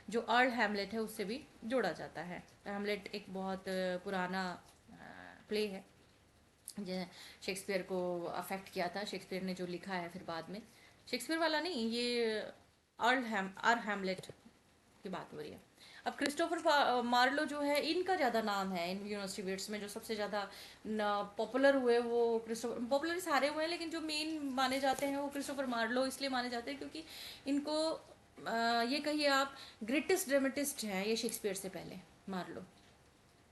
जो अर्ल हैमलेट है उससे भी जोड़ा जाता है। हैमलेट एक बहुत पुराना प्ले है जो शेक्सपियर को अफेक्ट किया था। शेक्सपियर ने जो लिखा है फिर बाद में, शेक्सपियर वाला नहीं, ये आर हैमलेट की बात हो रही है। अब क्रिस्टोफर मार्लो जो है इनका ज़्यादा नाम है इन यूनिवर्सिटी वेट्स में। जो सबसे ज़्यादा पॉपुलर हुए वो क्रिस्टोफर, पॉपुलर सारे हुए हैं लेकिन जो मेन माने जाते हैं वो क्रिस्टोफर मार्लो इसलिए माने जाते हैं क्योंकि इनको ये कहिए आप ग्रेटेस्ट ड्रामेटिस्ट हैं ये शेक्सपियर से पहले, मार्लो।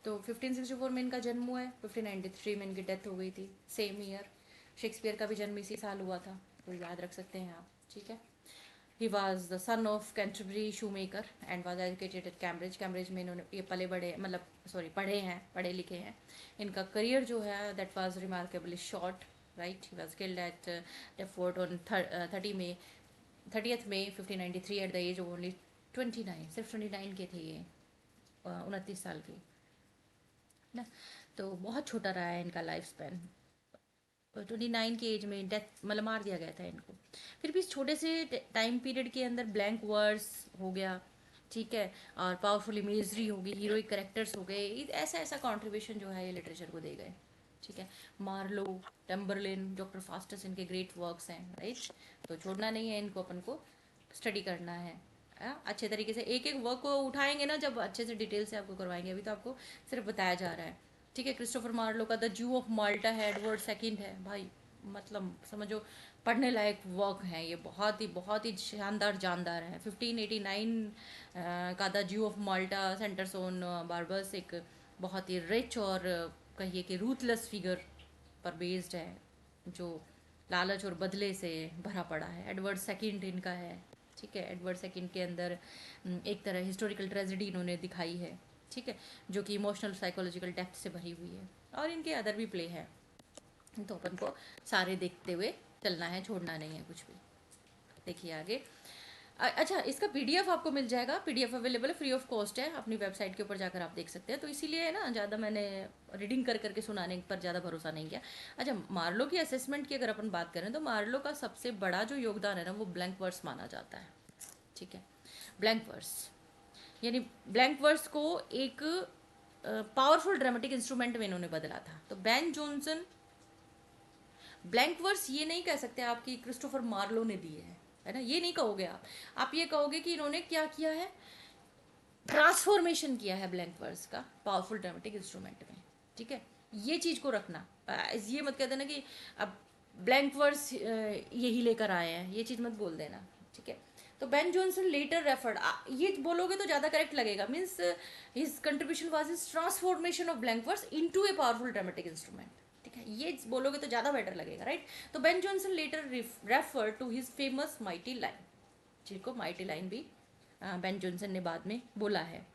तो 1564 में इनका जन्म हुआ है, 1593 में इनकी डेथ हो गई थी, सेम ईयर। शेक्सपियर का भी जन्म इसी साल हुआ था, तो याद रख सकते हैं आप। ठीक है, he was the son of Canterbury shoe maker and was educated eight Cambridge. Cambridge में इन्होंने ये पढ़े हैं, पढ़े लिखे हैं। इनका करियर जो है that was remarkably short. Right, he was killed at Deptford on 30th May 1593 at the age of only 29। सिर्फ 29 के थे ये, 29 साल के ना। तो बहुत छोटा रहा है इनका लाइफ स्पैन। 29 की एज में डेथ मतलब मार दिया गया था इनको। फिर भी इस छोटे से टाइम पीरियड के अंदर ब्लैंक वर्ड्स हो गया, ठीक है, और पावरफुल इमेजरी हो गई, हीरोइक कैरेक्टर्स हो गए, ऐसा ऐसा कंट्रीब्यूशन जो है ये लिटरेचर को दे गए। ठीक है, मार्लो, टम्बरलिन, डॉक्टर फास्टस इनके ग्रेट वर्क्स हैं। राइट, तो छोड़ना नहीं है इनको, अपन को स्टडी करना है। अच्छे तरीके से एक एक वर्क को उठाएंगे ना, जब अच्छे से डिटेल से आपको करवाएंगे। अभी तो आपको सिर्फ बताया जा रहा है। ठीक है, क्रिस्टोफर मार्लो का द जू ऑफ माल्टा है, एडवर्ड सेकंड है भाई, मतलब समझो पढ़ने लायक वर्क है ये, बहुत ही शानदार जानदार है। 1589 का the zoo of Malta centres on बार्बस, एक बहुत ही रिच और कहिए कि रूथलेस फिगर पर बेस्ड है जो लालच और बदले से भरा पड़ा है। एडवर्ड सेकंड इनका है। ठीक है, एडवर्ड सेकंड के अंदर एक तरह हिस्टोरिकल ट्रेजेडी इन्होंने दिखाई है। ठीक है, जो कि इमोशनल साइकोलॉजिकल डेप्थ से भरी हुई है। और इनके अदर भी प्ले है, तो अपन को सारे देखते हुए चलना है, छोड़ना नहीं है कुछ भी। देखिए आगे। अच्छा, इसका पीडीएफ आपको मिल जाएगा, पीडीएफ अवेलेबल है, फ्री ऑफ कॉस्ट है, अपनी वेबसाइट के ऊपर जाकर आप देख सकते हैं। तो इसीलिए ना ज़्यादा मैंने रीडिंग कर करके सुनाने पर ज़्यादा भरोसा नहीं किया। अच्छा, मार्लो की असेसमेंट की अगर अपन बात करें तो मार्लो का सबसे बड़ा जो योगदान है ना वो ब्लैंक वर्स माना जाता है। ठीक है, ब्लैंक वर्स यानी ब्लैंक वर्स को एक पावरफुल ड्रामेटिक इंस्ट्रूमेंट में इन्होंने बदला था। तो बेन जॉनसन ब्लैंक वर्स ये नहीं कह सकते आप कि क्रिस्टोफर मार्लो ने दिए हैं, है ना, ये नहीं कहोगे आप ये कहोगे कि इन्होंने क्या किया है, ट्रांसफॉर्मेशन किया है ब्लैंक वर्स का पावरफुल ड्रामेटिक इंस्ट्रूमेंट में। ठीक है, ये चीज को रखना। ये मत कह देना कि अब ब्लैंक वर्स यही लेकर आए हैं, ये चीज मत बोल देना। ठीक है, तो बेन जॉनसन लेटर रेफर्ड, ये बोलोगे तो ज्यादा करेक्ट लगेगा, means his contribution was his transformation of blank verse into a powerful dramatic instrument. ठीक है, ये बोलोगे तो ज्यादा बेटर लगेगा, राइट। तो Ben Jonson later refer to his famous mighty line, जिसको माइटी लाइन भी बेन जॉनसन ने बाद में बोला है।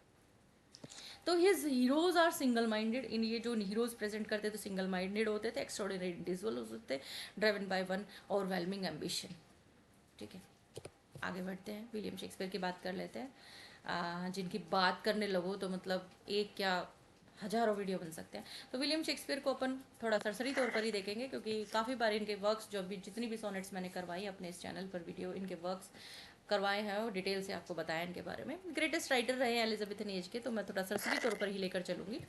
तो his heroes are single minded, इन ये जो हीरोज प्रेजेंट करते थे सिंगल माइंडेड होते थे, एक्स्ट्राऑर्डिनरी इंडिविजुअल होते थे, driven by one overwhelming ambition. ठीक है, आगे बढ़ते हैं, विलियम शेक्सपियर की बात कर लेते हैं, जिनकी बात करने लगो तो मतलब एक क्या हजारों वीडियो बन सकते हैं। तो विलियम शेक्सपियर को अपन थोड़ा सरसरी तौर पर ही देखेंगे, क्योंकि काफ़ी बार इनके वर्क्स जो भी जितनी भी सोनेट्स मैंने करवाई अपने इस चैनल पर वीडियो इनके वर्क्स करवाए हैं और डिटेल से आपको बताया इनके बारे में। ग्रेटेस्ट राइटर रहे हैं एलिजाबेथन एज के, तो मैं थोड़ा सरसरी तौर पर ही लेकर चलूँगी।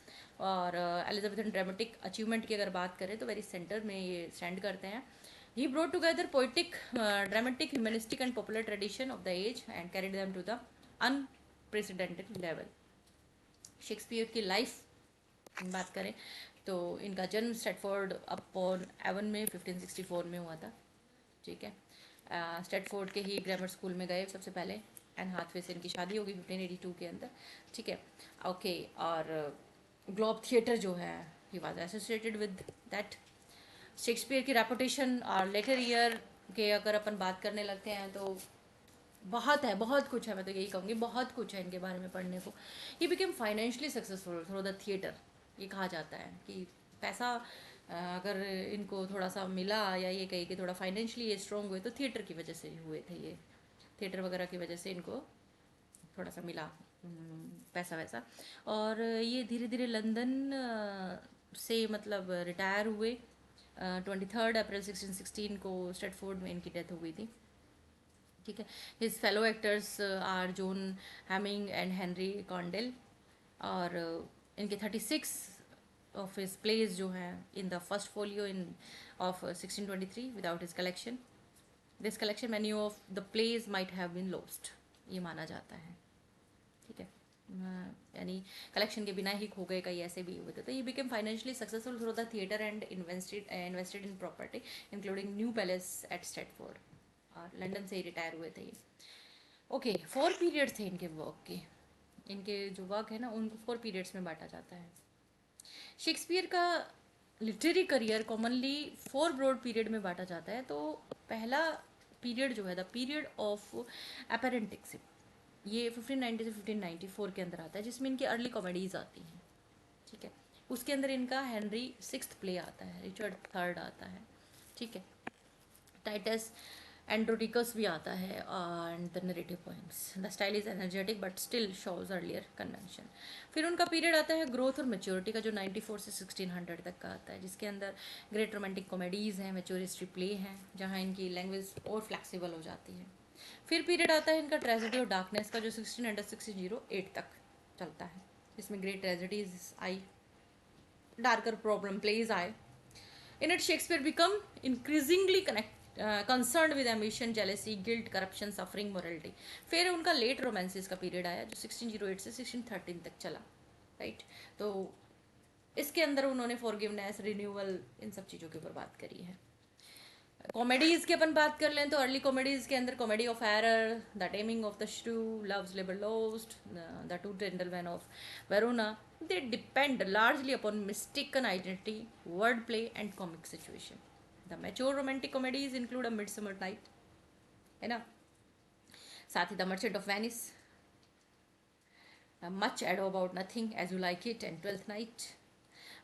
और एलिजाबेथन ड्रामेटिक अचीवमेंट की अगर बात करें तो वेरी सेंटर में ये स्टैंड करते हैं। He brought together poetic, dramatic, humanistic and popular tradition of the age and carried them to the unprecedented level. Shakespeare की लाइफ बात करें तो इनका जन्म स्ट्रेटफोर्ड अपॉन एवन में 1564 में हुआ था। ठीक है, स्ट्रेटफोर्ड के ही ग्रामर स्कूल में गए सबसे पहले, एंड हाथवे से इनकी शादी होगी 1582 के अंदर। ठीक है, ओके। और ग्लोब थिएटर जो है he was associated with that. Shakespeare की रेपुटेशन और लेटर ईयर के अगर अपन बात करने लगते हैं तो बहुत है, बहुत कुछ है, मैं तो यही कहूँगी बहुत कुछ है इनके बारे में पढ़ने को। He became financially successful through the theatre, ये कहा जाता है कि पैसा अगर इनको थोड़ा सा मिला या ये कही कि थोड़ा फाइनेंशियली ये स्ट्रॉन्ग हुए तो थिएटर की वजह से हुए थे, ये थिएटर वगैरह की वजह से इनको थोड़ा सा मिला पैसा वैसा। और ये धीरे धीरे लंदन से मतलब रिटायर हुए। 23 अप्रैल 1616 को स्ट्रेटफोर्ड में इनकी डेथ हो गई थी। ठीक है, his fellow actors are John Heminge and Henry Condell. और इनके 36 ऑफ हिज प्लेज जो हैं in the first folio in of 1623 without his collection. This collection many of the plays might have been lost, ये माना जाता है। ठीक है, यानी कलेक्शन के बिना ही खो गए, कई ऐसे भी हुए थे। तो ये became financially successful through the theatre and invested in property including New Place at Stratford, और लंदन से ही रिटायर हुए थे ये। ओके, 4 पीरियड थे इनके वर्क के। इनके जो वर्क है ना उनको 4 पीरियड्स में बांटा जाता है। शेक्सपियर का literary career commonly 4 broad period में बांटा जाता है। तो पहला पीरियड जो है द पीरियड ऑफ अपेरेंटिकशिप, ये 1590 से 1594 के अंदर आता है, जिसमें इनकी अर्ली कॉमेडीज आती हैं। ठीक है, उसके अंदर इनका हेनरी 6th प्ले आता है, रिचर्ड 3rd आता है। ठीक है, टाइटस एंड्रोडिकस भी आता है and the narrative poems. The style is energetic but still shows earlier convention. फिर उनका पीरियड आता है ग्रोथ और मेच्योरिटी का, जो 94 से 1600 तक का आता है, जिसके अंदर ग्रेट रोमांटिक कॉमेडीज़ हैं, मेच्योर हिस्ट्री प्ले हैं, जहाँ इनकी लैंग्वेज और फ्लेक्सिबल हो जाती है। फिर पीरियड आता है इनका ट्रेजेडी और डार्कनेस का, जो 1600 1608 तक चलता है, जिसमें ग्रेट ट्रेजेडीज आई, डार्कर प्रॉब्लम प्लेज आए। In it, Shakespeare become increasingly concerned with ambition, jealousy, guilt, corruption, suffering, morality. फिर उनका लेट रोमांसिस का पीरियड आया जो 1608 से 1613 तक चला, राइट। तो इसके अंदर उन्होंने फॉरगिवनेस, रिन्यूअल, इन सब चीज़ों के ऊपर बात करी है। कॉमेडीज़ की अपन बात कर लें तो अर्ली कॉमेडीज़ के अंदर comedy of error, the taming of the shrew, love's labour lost, the two gentleman of Verona, they depend largely upon mistaken identity, wordplay, and comic situation. The mature romantic comedies include A Midsummer Night, है ना, साथ ही The Merchant of Venice, Much Ado About Nothing, As You Like It, and Twelfth Night,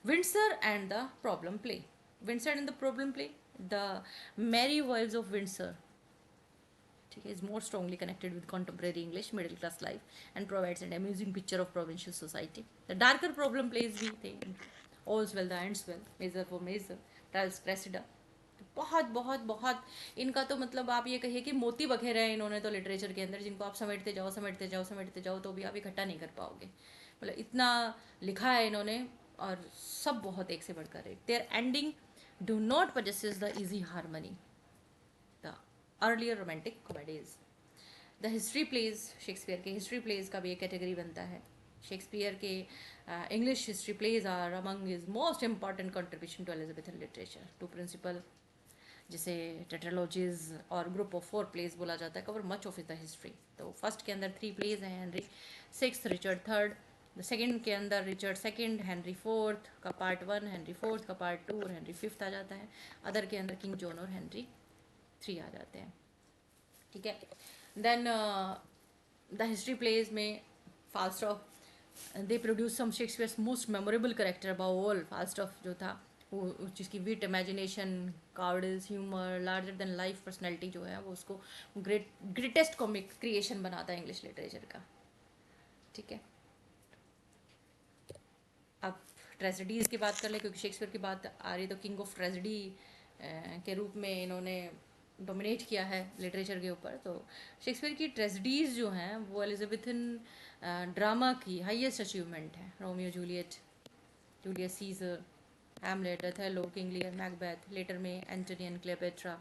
Windsor and the Problem Play. Windsor and the Problem Play, The Merry Wives of Windsor, ठीक है, is more strongly connected with contemporary English middle class life and provides an amusing picture of provincial society. The darker problem plays भी थे, All's Well that Ends Well, Measure for Measure, Trials Cressida। बहुत बहुत बहुत इनका तो मतलब आप ये कहिए कि मोती बखेरे हैं इन्होंने तो लिटरेचर के अंदर, जिनको आप समेटते जाओ समेटते जाओ समेटते जाओ तो भी आप इकट्ठा नहीं कर पाओगे। मतलब इतना लिखा है इन्होंने और सब बहुत एक से बढ़कर एक। Their ending do not possesses the easy harmony, the earlier romantic comedies. The history plays, Shakespeare के हिस्ट्री प्लेज का भी एक कैटेगरी बनता है। शेक्सपियर के English history plays are among his most important contribution to Elizabethan literature. Two principal, जिसे tetralogies और group of 4 pledge बोला जाता है, cover much of the history. तो फर्स्ट के अंदर 3 प्लेज हैं, Henry six, Richard third. The second के अंदर रिचर्ड सेकेंड, हेनरी फोर्थ का पार्ट 1, हेनरी फोर्थ का पार्ट 2 और हेनरी फिफ्थ आ जाता है। अदर के अंदर किंग जॉन और हेनरी 3 आ जाते हैं, ठीक है। देन द हिस्ट्री प्लेज में Falstaff, they produce some Shakespeare's most memorable character above all. Falstaff जो था वो, जिसकी wit, imagination, cowardice, humour, larger than life personality जो है वो उसको ग्रेटेस्ट कॉमिक क्रिएशन बनाता है इंग्लिश लिटरेचर का, ठीक है। अब ट्रेजेडीज़ की बात कर ले, क्योंकि शेक्सपियर की बात आ रही तो किंग ऑफ ट्रेजेडी के रूप में इन्होंने डोमिनेट किया है लिटरेचर के ऊपर। तो शेक्सपियर की ट्रेजेडीज़ जो हैं वो एलिजाबेथन ड्रामा की हाईएस्ट अचीवमेंट है। Romeo Juliet, Julius Caesar, Hamlet, Othello, King Lear, Macbeth, later में एंटनी एंड क्लेयोपेट्रा,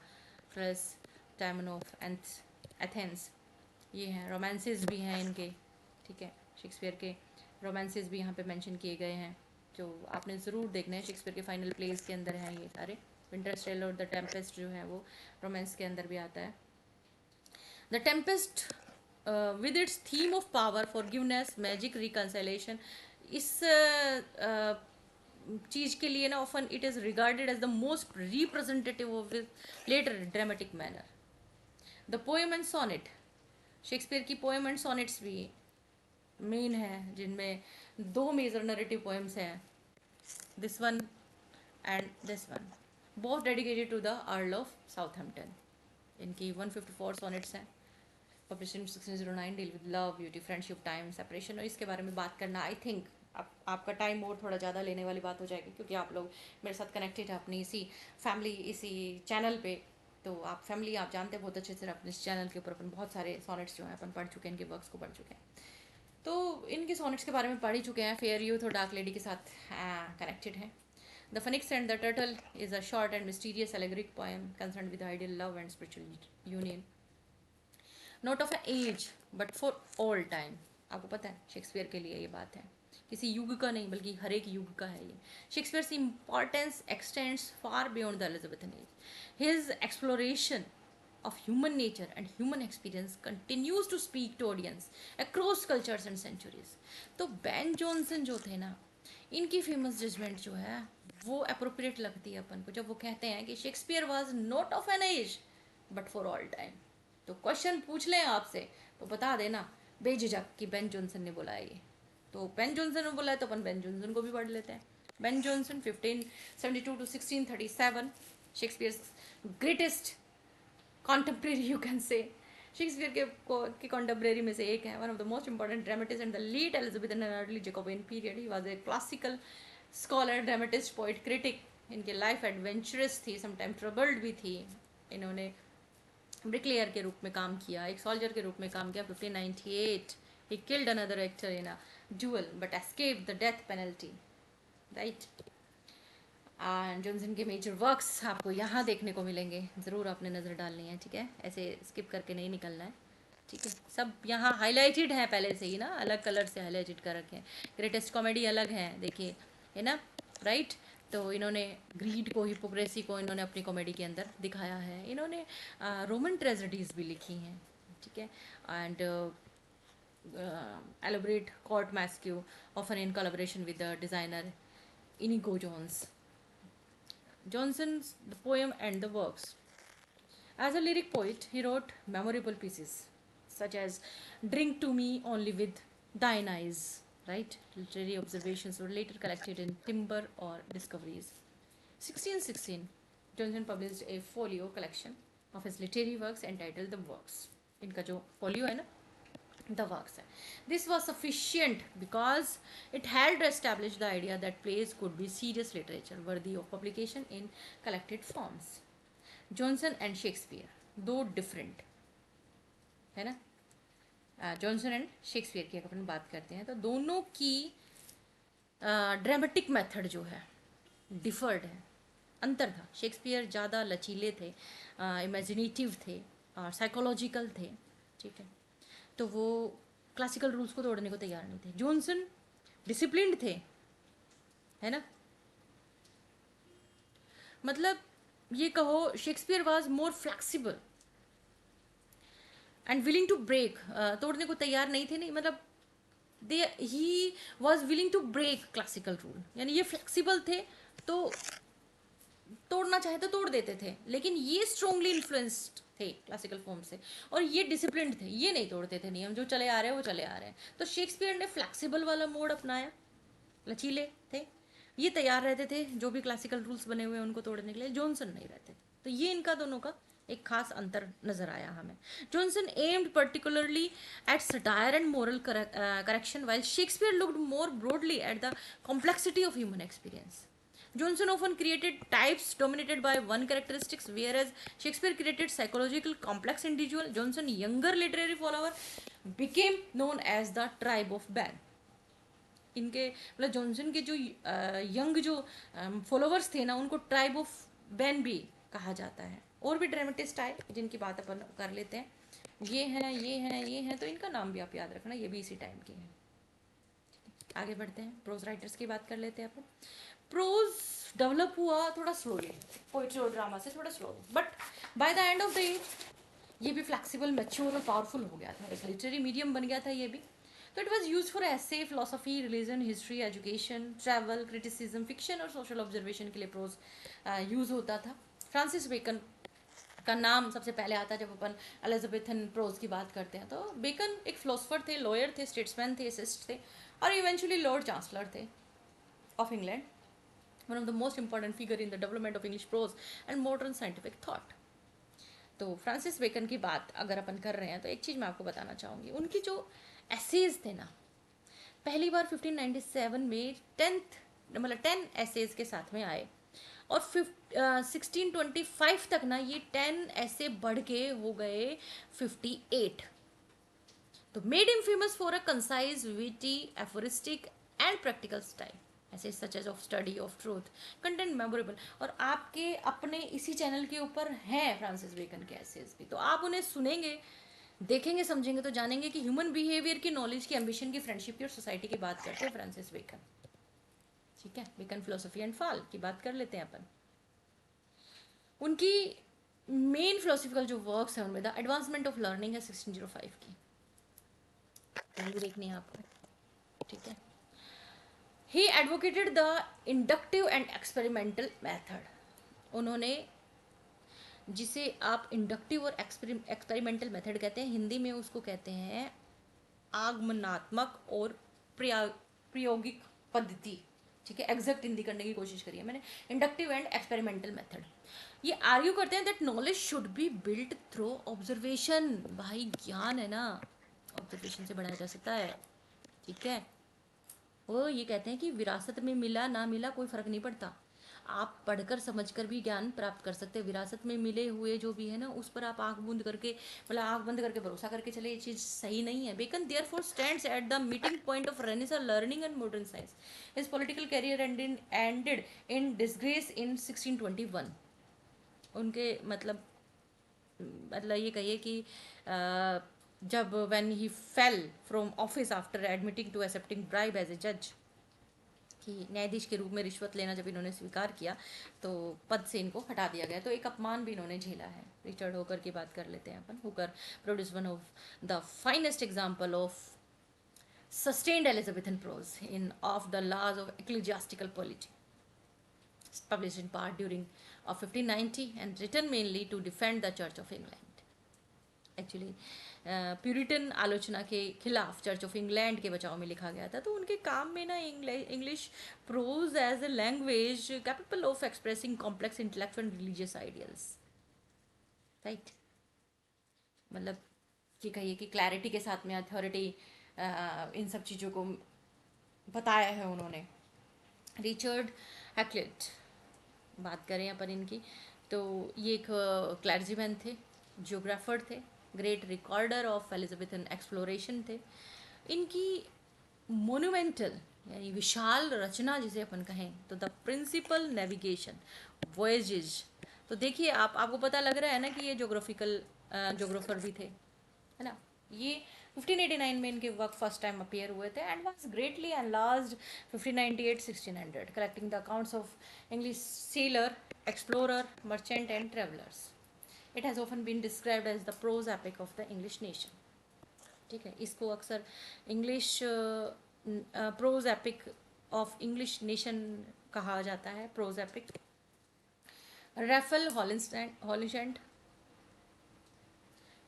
फ्रेस, टाइमन ऑफ एथेंस, ये हैं। रोमांसेस भी हैं इनके, ठीक है। शेक्सपियर के रोमांसेस भी यहाँ पे मेंशन किए गए हैं, जो आपने ज़रूर देखना है। शेक्सपियर के फाइनल प्लेस के अंदर हैं ये सारे। विंटरस्टेल और द टेम्पेस्ट जो है वो रोमांस के अंदर भी आता है। The Tempest with its theme of power, forgiveness, magic, reconciliation, इस चीज़ के लिए ना often it is regarded as the most representative of later dramatic manner. The poem and sonnet, Shakespeare की पोएम एंड सोनेट्स भी मेन है, जिनमें 2 major narrative poems हैं, this one and this one, both dedicated to the Earl of Southampton. इनकी 154 sonnets हैं, published in 1609, deal with love, beauty, friendship, time, separation. और इसके बारे में बात करना आई थिंक आपका टाइम और थोड़ा ज़्यादा लेने वाली बात हो जाएगी, क्योंकि आप लोग मेरे साथ कनेक्टेड है अपनी इसी फैमिली, इसी चैनल पे। तो आप फैमिली, आप जानते हैं बहुत अच्छे से, अपने इस चैनल के ऊपर अपन बहुत सारे सोनेट्स जो हैं अपन पढ़ चुके हैं, इनके वर्क्स को पढ़ चुके हैं। तो इनके सोनेट्स के बारे में पढ़ ही चुके हैं। फेयर यूथ और डार्क लेडी के साथ कनेक्टेड हैं। The phoenix and the turtle is a short and mysterious allegoric poem concern with ideal love and spiritual union, not of an age but for all time. आपको पता है Shakespeare के लिए ये बात है, किसी युग का नहीं बल्कि हर एक युग का है ये। Shakespeare's importance x tends far beyond the Elizabethan age. His exploration of human nature and human experience continues to speak to audience across cultures and centuries। तो बैन जॉनसन जो थे ना, इनकी फेमस जजमेंट जो है वो अप्रोप्रिएट लगती है अपन को, जब वो कहते हैं कि Shakespeare was not of an age but for all time. तो क्वेश्चन पूछ लें आपसे तो बता देना बेझिझक कि बेन जॉनसन ने बोला है ये। तो बेन जॉनसन ने बोला है तो अपन बेन जॉनसन को भी पढ़ लेते हैं। Ben Jonson 1572 to 1637, Shakespeare's greatest contemporary you can say। Shakespeare के contemporary में से एक है, one of the most important dramatist and the late Elizabethan and early Jacobean period. He was a classical scholar, dramatist, poet, critic. इनकी life adventurous थी, sometime troubled भी थी। इन्होंने ब्रिकलेयर के रूप में काम किया, एक सोल्जर के रूप में काम किया। 1598 he killed another actor in a dual but escaped the death penalty, right. Johnson के मेजर वर्क्स आपको यहाँ देखने को मिलेंगे, ज़रूर आपने नज़र डालनी है, ठीक है। ऐसे स्किप करके नहीं निकलना है, ठीक है। सब यहाँ हाईलाइटेड हैं पहले से ही ना, अलग कलर से हाईलाइटेड कर रखे हैं। ग्रेटेस्ट कॉमेडी अलग है, देखिए, है ना, राइट। तो इन्होंने ग्रीड को, हिपोक्रेसी को इन्होंने अपनी कॉमेडी के अंदर दिखाया है। इन्होंने रोमन ट्रेजेडीज़ भी लिखी हैं, ठीक है। And elaborate court masque often in collaboration with the designer Inigo Jones. Johnson's the poem and the works. As a lyric poet, he wrote memorable pieces such as "Drink to Me Only with Thine Eyes." Right? Literary observations were later collected in Timber or Discoveries. 1616, Johnson published a folio collection of his literary works entitled The Works. इनका जो folio है ना, the works है. This was sufficient because it helped establish the idea that plays could be serious literature worthy of publication in collected forms. Johnson and Shakespeare, दो different है ना। Johnson and Shakespeare की अगर अपन बात करते हैं तो दोनों की ड्रामेटिक मेथड जो है डिफर्ड है, अंतर था। शेक्सपियर ज़्यादा लचीले थे, इमेजिनेटिव थे, और साइकोलॉजिकल थे, ठीक है। तो वो क्लासिकल रूल्स को तोड़ने को तैयार नहीं थे। जॉनसन डिसिप्लिन्ड थे, है ना। मतलब ये कहो Shakespeare was more flexible and willing to break, तोड़ने को तैयार नहीं थे, नहीं मतलब they he was willing to break classical rule, यानी ये फ्लेक्सिबल थे तो तोड़ना चाहे तो तोड़ देते थे, लेकिन ये स्ट्रोंगली इन्फ्लुएंस्ड थे क्लासिकल फॉर्म से, और ये डिसिप्लिन्ड थे, ये नहीं तोड़ते थे नियम, जो चले आ रहे हैं वो चले आ रहे हैं। तो शेक्सपियर ने फ्लेक्सिबल वाला मोड अपनाया, लचीले थे, ये तैयार रहते थे जो भी क्लासिकल रूल्स बने हुए हैं उनको तोड़ने के लिए, जॉनसन नहीं रहते थे। तो ये इनका दोनों का एक खास अंतर नजर आया हमें। Jonson aimed particularly at satire and moral correction, while Shakespeare looked more broadly at the complexity of human experience. Johnson often created types dominated by one characteristics, whereas Shakespeare created psychological complex individual. Johnson younger literary follower became known as the tribe of Ben. इनके मतलब Johnson के जो young जो followers थे ना, उनको tribe of ban भी कहा जाता है। और भी ड्रामेटिस्ट आए जिनकी बात अपन कर लेते हैं, ये हैं ये हैं ये हैं, तो इनका नाम भी आप याद रखना, ये भी इसी टाइम के हैं। आगे बढ़ते हैं, प्रोज राइटर्स की बात कर लेते हैं अपन। प्रोज डेवलप हुआ थोड़ा स्लोली, पोइट्री और ड्रामा से थोड़ा slow, but by the end of the ये भी फ्लेक्सिबल, मैच्योर और पावरफुल हो गया था, एक लिटरेरी मीडियम बन गया था ये भी। तो इट वॉज यूज फॉर ऐसे philosophy, religion, history, education, travel, criticism, fiction और सोशल ऑब्जर्वेशन के लिए प्रोज यूज होता था। फ्रांसिस बेकन का नाम सबसे पहले आता है जब अपन एलिजाबेथन प्रोज की बात करते हैं। तो बेकन एक फिलोसफर थे, लॉयर थे, स्टेट्समैन थे, एसिस्ट थे, और इवेंचुअली लॉर्ड चांसलर थे of England, one of the most important figure in the development of English pros and modern scientific thought. तो फ्रांसिस बेकन की बात अगर अपन कर रहे हैं तो एक चीज़ मैं आपको बताना चाहूँगी, उनकी जो एसेज थे ना, पहली बार 1597 में 10 एसेज के साथ में आए, और 1625 तक ना ये 10 ऐसे बढ़ के हो गए 58। तो made him famous for a concise, witty, aphoristic and practical style, ऐसे such as of study of truth, content memorable. और आपके अपने इसी चैनल के ऊपर हैं फ्रांसिस बेकन के एसेज भी, तो आप उन्हें सुनेंगे, देखेंगे, समझेंगे तो जानेंगे कि ह्यूमन बिहेवियर की, नॉलेज की, एम्बिशन की, फ्रेंडशिप की और सोसाइटी की बात करते हैं फ्रांसिस बेकन, ठीक है। बेकन फिलोसफी एंड फॉल की बात कर लेते हैं अपन। उनकी मेन फिलोसफिकल जो वर्क्स हैं उनमें द एडवांसमेंट ऑफ लर्निंग है 1605 की, कहीं भी देखनी है आपको, ठीक है। ही advocated the inductive and experimental method, उन्होंने जिसे आप इंडक्टिव और एक्सपेरिमेंटल मेथड कहते हैं, हिंदी में उसको कहते हैं आगमनात्मक और प्रायोगिक पद्धति, ठीक है। एग्जैक्ट हिंदी करने की कोशिश करी है मैंने, इंडक्टिव एंड एक्सपेरिमेंटल मेथड। ये आर्ग्यू करते हैं that knowledge should be built through observation, भाई ज्ञान है ना ऑब्जर्वेशन से बढ़ाया जा सकता है, ठीक है। वो ये कहते हैं कि विरासत में मिला ना मिला कोई फर्क नहीं पड़ता, आप पढ़कर समझकर भी ज्ञान प्राप्त कर सकते हैं। विरासत में मिले हुए जो भी है ना, उस पर आप आंख बंद करके, मतलब आंख बंद करके भरोसा करके चले, ये चीज़ सही नहीं है। Bacon therefore stands at the meeting point of Renaissance learning and modern science. His political career ended in disgrace in 1621। उनके मतलब ये कहिए कि जब when he fell from office after admitting to accepting bribe as a जज, कि न्यायाधीश के रूप में रिश्वत लेना जब इन्होंने स्वीकार किया तो पद से इनको हटा दिया गया, तो एक अपमान भी इन्होंने झेला है। रिचर्ड होकर की बात कर लेते हैं अपन। Hooker produce one of the finest example of sustained Elizabethan prose in of the laws of ecclesiastical polity, published in part during of 1590 and written mainly to defend the Church of England. Actually Puritan आलोचना के खिलाफ church of England के बचाव में लिखा गया था। तो उनके काम में ना English prose as a language capable of expressing complex intellectual and religious ideals, right. मतलब कि कहिए कि क्लैरिटी के साथ में अथॉरिटी, इन सब चीज़ों को बताया है उन्होंने। रिचर्ड हैक्लेट बात करें अपन इनकी, तो ये एक क्लैर्जीमैन थे, जियोग्राफर थे, great recorder of Elizabethan exploration थे। इनकी मोन्यूमेंटल यानी विशाल रचना जिसे अपन कहें तो द प्रिंसिपल नेविगेशन वॉयजेज, तो देखिए आपको पता लग रहा है ना कि ये जोग्राफिकल जोग्राफर भी थे, है ना। ये 1589 में इनके वर्क फर्स्ट टाइम अपीयर हुए थे and was greatly enlarged 1598-1600, collecting the accounts of English sailor, explorer, merchant and travellers. It has often been described as the prose epic of the English nation. ठीक है, इसको अक्सर English prose epic of English nation कहा जाता है, prose epic. Raphael Holinshed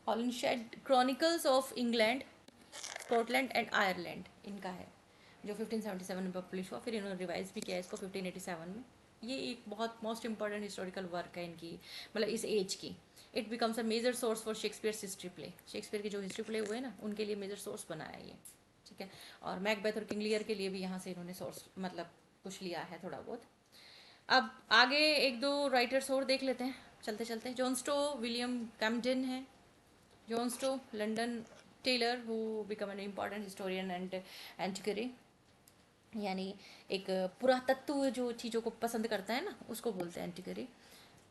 Holinshed Chronicles of England, Scotland and Ireland इनका है, जो 1577 में पब्लिश हुआ। फिर इन्होंने रिवाइज भी किया इसको 1587 में। ये एक बहुत मोस्ट इंपॉर्टेंट हिस्टोरिकल वर्क है इनकी, मतलब इस एज की। It becomes a major source for Shakespeare history play. Shakespeare के जो हिस्ट्री प्ले हुए ना, उनके लिए मेजर सोर्स बनाया ये। ठीक है, और मैकबेथ और किंग लियर के लिए भी यहाँ से इन्होंने सोर्स मतलब कुछ लिया है थोड़ा बहुत। अब आगे एक दो राइटर्स और देख लेते हैं चलते चलते। जॉन स्टो, विलियम कैम्पडेन है। John Stow, London tailor who became an important historian and antiquary, यानी एक पुरातत्व जो चीज़ों को पसंद करता है ना, उसको बोलते हैं एंटिक्वेरी।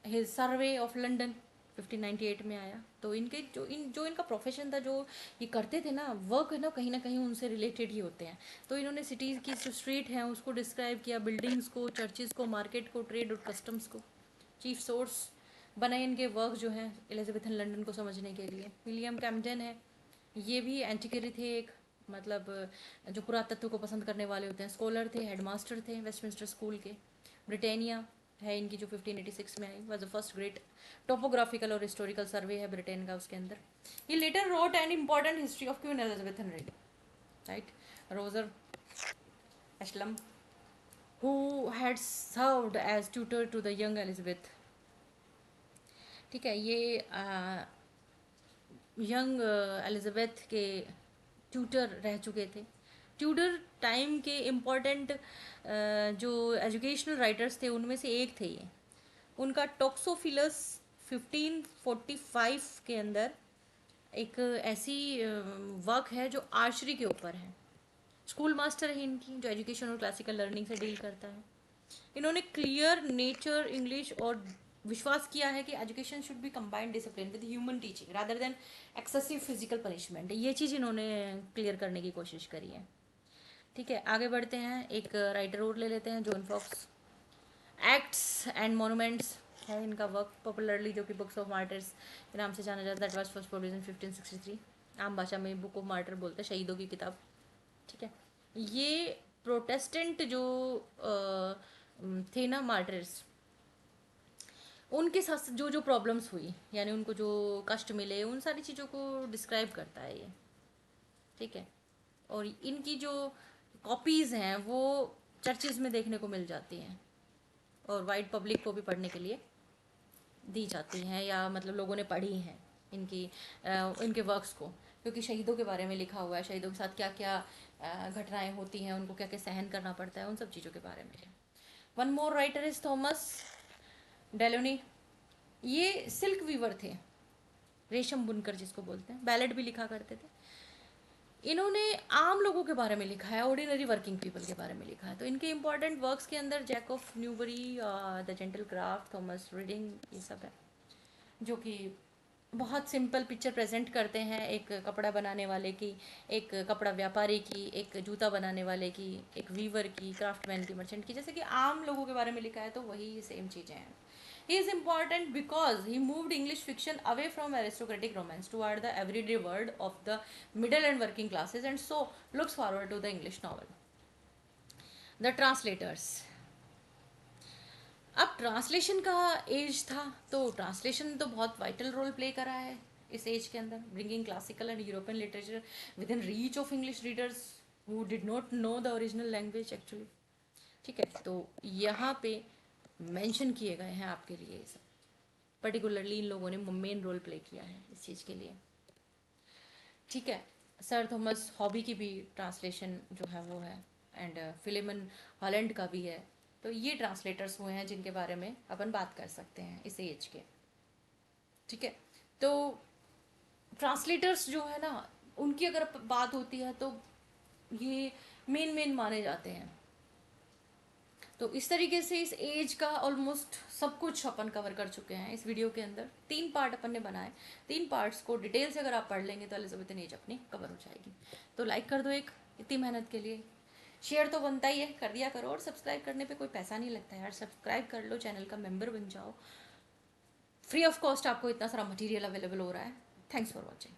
हिज सर्वे ऑफ लंदन 1598 में आया। तो इनके जो इनका प्रोफेशन था, जो ये करते थे ना वर्क, है ना कहीं उनसे रिलेटेड ही होते हैं। तो इन्होंने सिटीज़ की जो स्ट्रीट हैं उसको डिस्क्राइब किया, बिल्डिंग्स को, चर्चेज़ को, मार्केट को, ट्रेड और कस्टम्स को। चीफ सोर्स बने इनके वर्क जो हैं एलिजाबेथन लंदन को समझने के लिए। विलियम कैम्पडेन है, ये भी एंटिक्वेरी थे एक, मतलब जो पुरातत्व को पसंद करने वाले होते हैं। स्कॉलर थे, हेडमास्टर थे वेस्टमिंस्टर स्कूल के। ब्रिटानिया है इनकी, जो 1586 में आई, was the first great topographical और हिस्टोरिकल सर्वे है ब्रिटेन का उसके अंदर। He later wrote an important history of Queen Elizabethan रेड, right. Roger Ascham, who had served as tutor to the young Elizabeth। ठीक है, ये यंग एलिजाबेथ के ट्यूटर रह चुके थे। ट्यूडर टाइम के इम्पॉर्टेंट जो एजुकेशनल राइटर्स थे उनमें से एक थे ये। उनका टॉक्सोफिलस 1545 के अंदर एक ऐसी वर्क है जो आर्चरी के ऊपर है। स्कूल मास्टर है इनकी, जो एजुकेशन और क्लासिकल लर्निंग से डील करता है। इन्होंने क्लियर नेचर इंग्लिश और विश्वास किया है कि education should be combined discipline with human teaching rather than excessive physical punishment. ये चीज़ इन्होंने क्लियर करने की कोशिश करी है। ठीक है, आगे बढ़ते हैं। एक राइटर और ले लेते हैं, John Foxe. Acts and monuments है इनका वर्क, पॉपुलरली जो कि बुक्स ऑफ मार्टर्स के नाम से जाना जाता है। That was first publish in 1563। आम भाषा में बुक ऑफ मार्टर बोलते हैं, शहीदों की किताब। ठीक है, ये प्रोटेस्टेंट जो थे ना मार्टर्स, उनके साथ जो जो प्रॉब्लम्स हुई, यानी उनको जो कष्ट मिले, उन सारी चीज़ों को डिस्क्राइब करता है ये। ठीक है, और इनकी जो कॉपीज़ हैं वो चर्चेज़ में देखने को मिल जाती हैं और वाइड पब्लिक को भी पढ़ने के लिए दी जाती हैं, या मतलब लोगों ने पढ़ी हैं इनकी इनके वर्क्स को, क्योंकि शहीदों के बारे में लिखा हुआ है। शहीदों के साथ क्या क्या घटनाएं होती हैं, उनको क्या क्या सहन करना पड़ता है, उन सब चीज़ों के बारे में। One more writer is Thomas Deloney. ये सिल्क वीवर थे, रेशम बुनकर जिसको बोलते हैं। बैलेड भी लिखा करते थे। इन्होंने आम लोगों के बारे में लिखा है, ऑर्डिनरी वर्किंग पीपल के बारे में लिखा है। तो इनके इंपॉर्टेंट वर्क्स के अंदर Jack of Newbury, the Gentle Craft, Thomas Reading, ये सब है, जो कि बहुत सिंपल पिक्चर प्रेजेंट करते हैं एक कपड़ा बनाने वाले की, एक कपड़ा व्यापारी की, एक जूता बनाने वाले की, एक वीवर की, क्राफ्टमैन की, मर्चेंट की। जैसे कि आम लोगों के बारे में लिखा है, तो वही सेम चीज़ें हैं। He is important because he moved English fiction away from aristocratic romance toward the everyday world of the middle and working classes, and so looks forward to the English novel. The translators. अब translation का as था, तो translation तो बहुत vital role play करा है इस as के अंदर, bringing classical and European literature with in reach of English readers who did not know the original language actually. ठीक है, तो यहाँ पे मेंशन किए गए हैं आपके लिए ये सब, पर्टिकुलरली इन लोगों ने मेन रोल प्ले किया है इस चीज़ के लिए। ठीक है, सर थॉमस हॉबी की भी ट्रांसलेशन जो है वो है, एंड फिलिमन हॉलैंड का भी है। तो ये ट्रांसलेटर्स हुए हैं जिनके बारे में अपन बात कर सकते हैं इस एज के। ठीक है, तो ट्रांसलेटर्स जो है ना, उनकी अगर बात होती है तो ये मेन मेन माने जाते हैं। तो इस तरीके से इस एज का ऑलमोस्ट सब कुछ अपन कवर कर चुके हैं इस वीडियो के अंदर। 3 पार्ट अपन ने बनाए, 3 पार्ट्स को डिटेल से अगर आप पढ़ लेंगे तो एलिजाबेथन एज अपनी कवर हो जाएगी। तो लाइक कर दो एक, इतनी मेहनत के लिए। शेयर तो बनता ही है, कर दिया करो। और सब्सक्राइब करने पे कोई पैसा नहीं लगता यार, सब्सक्राइब कर लो, चैनल का मेंबर बन जाओ। फ्री ऑफ कॉस्ट आपको इतना सारा मटेरियल अवेलेबल हो रहा है। Thanks for watching.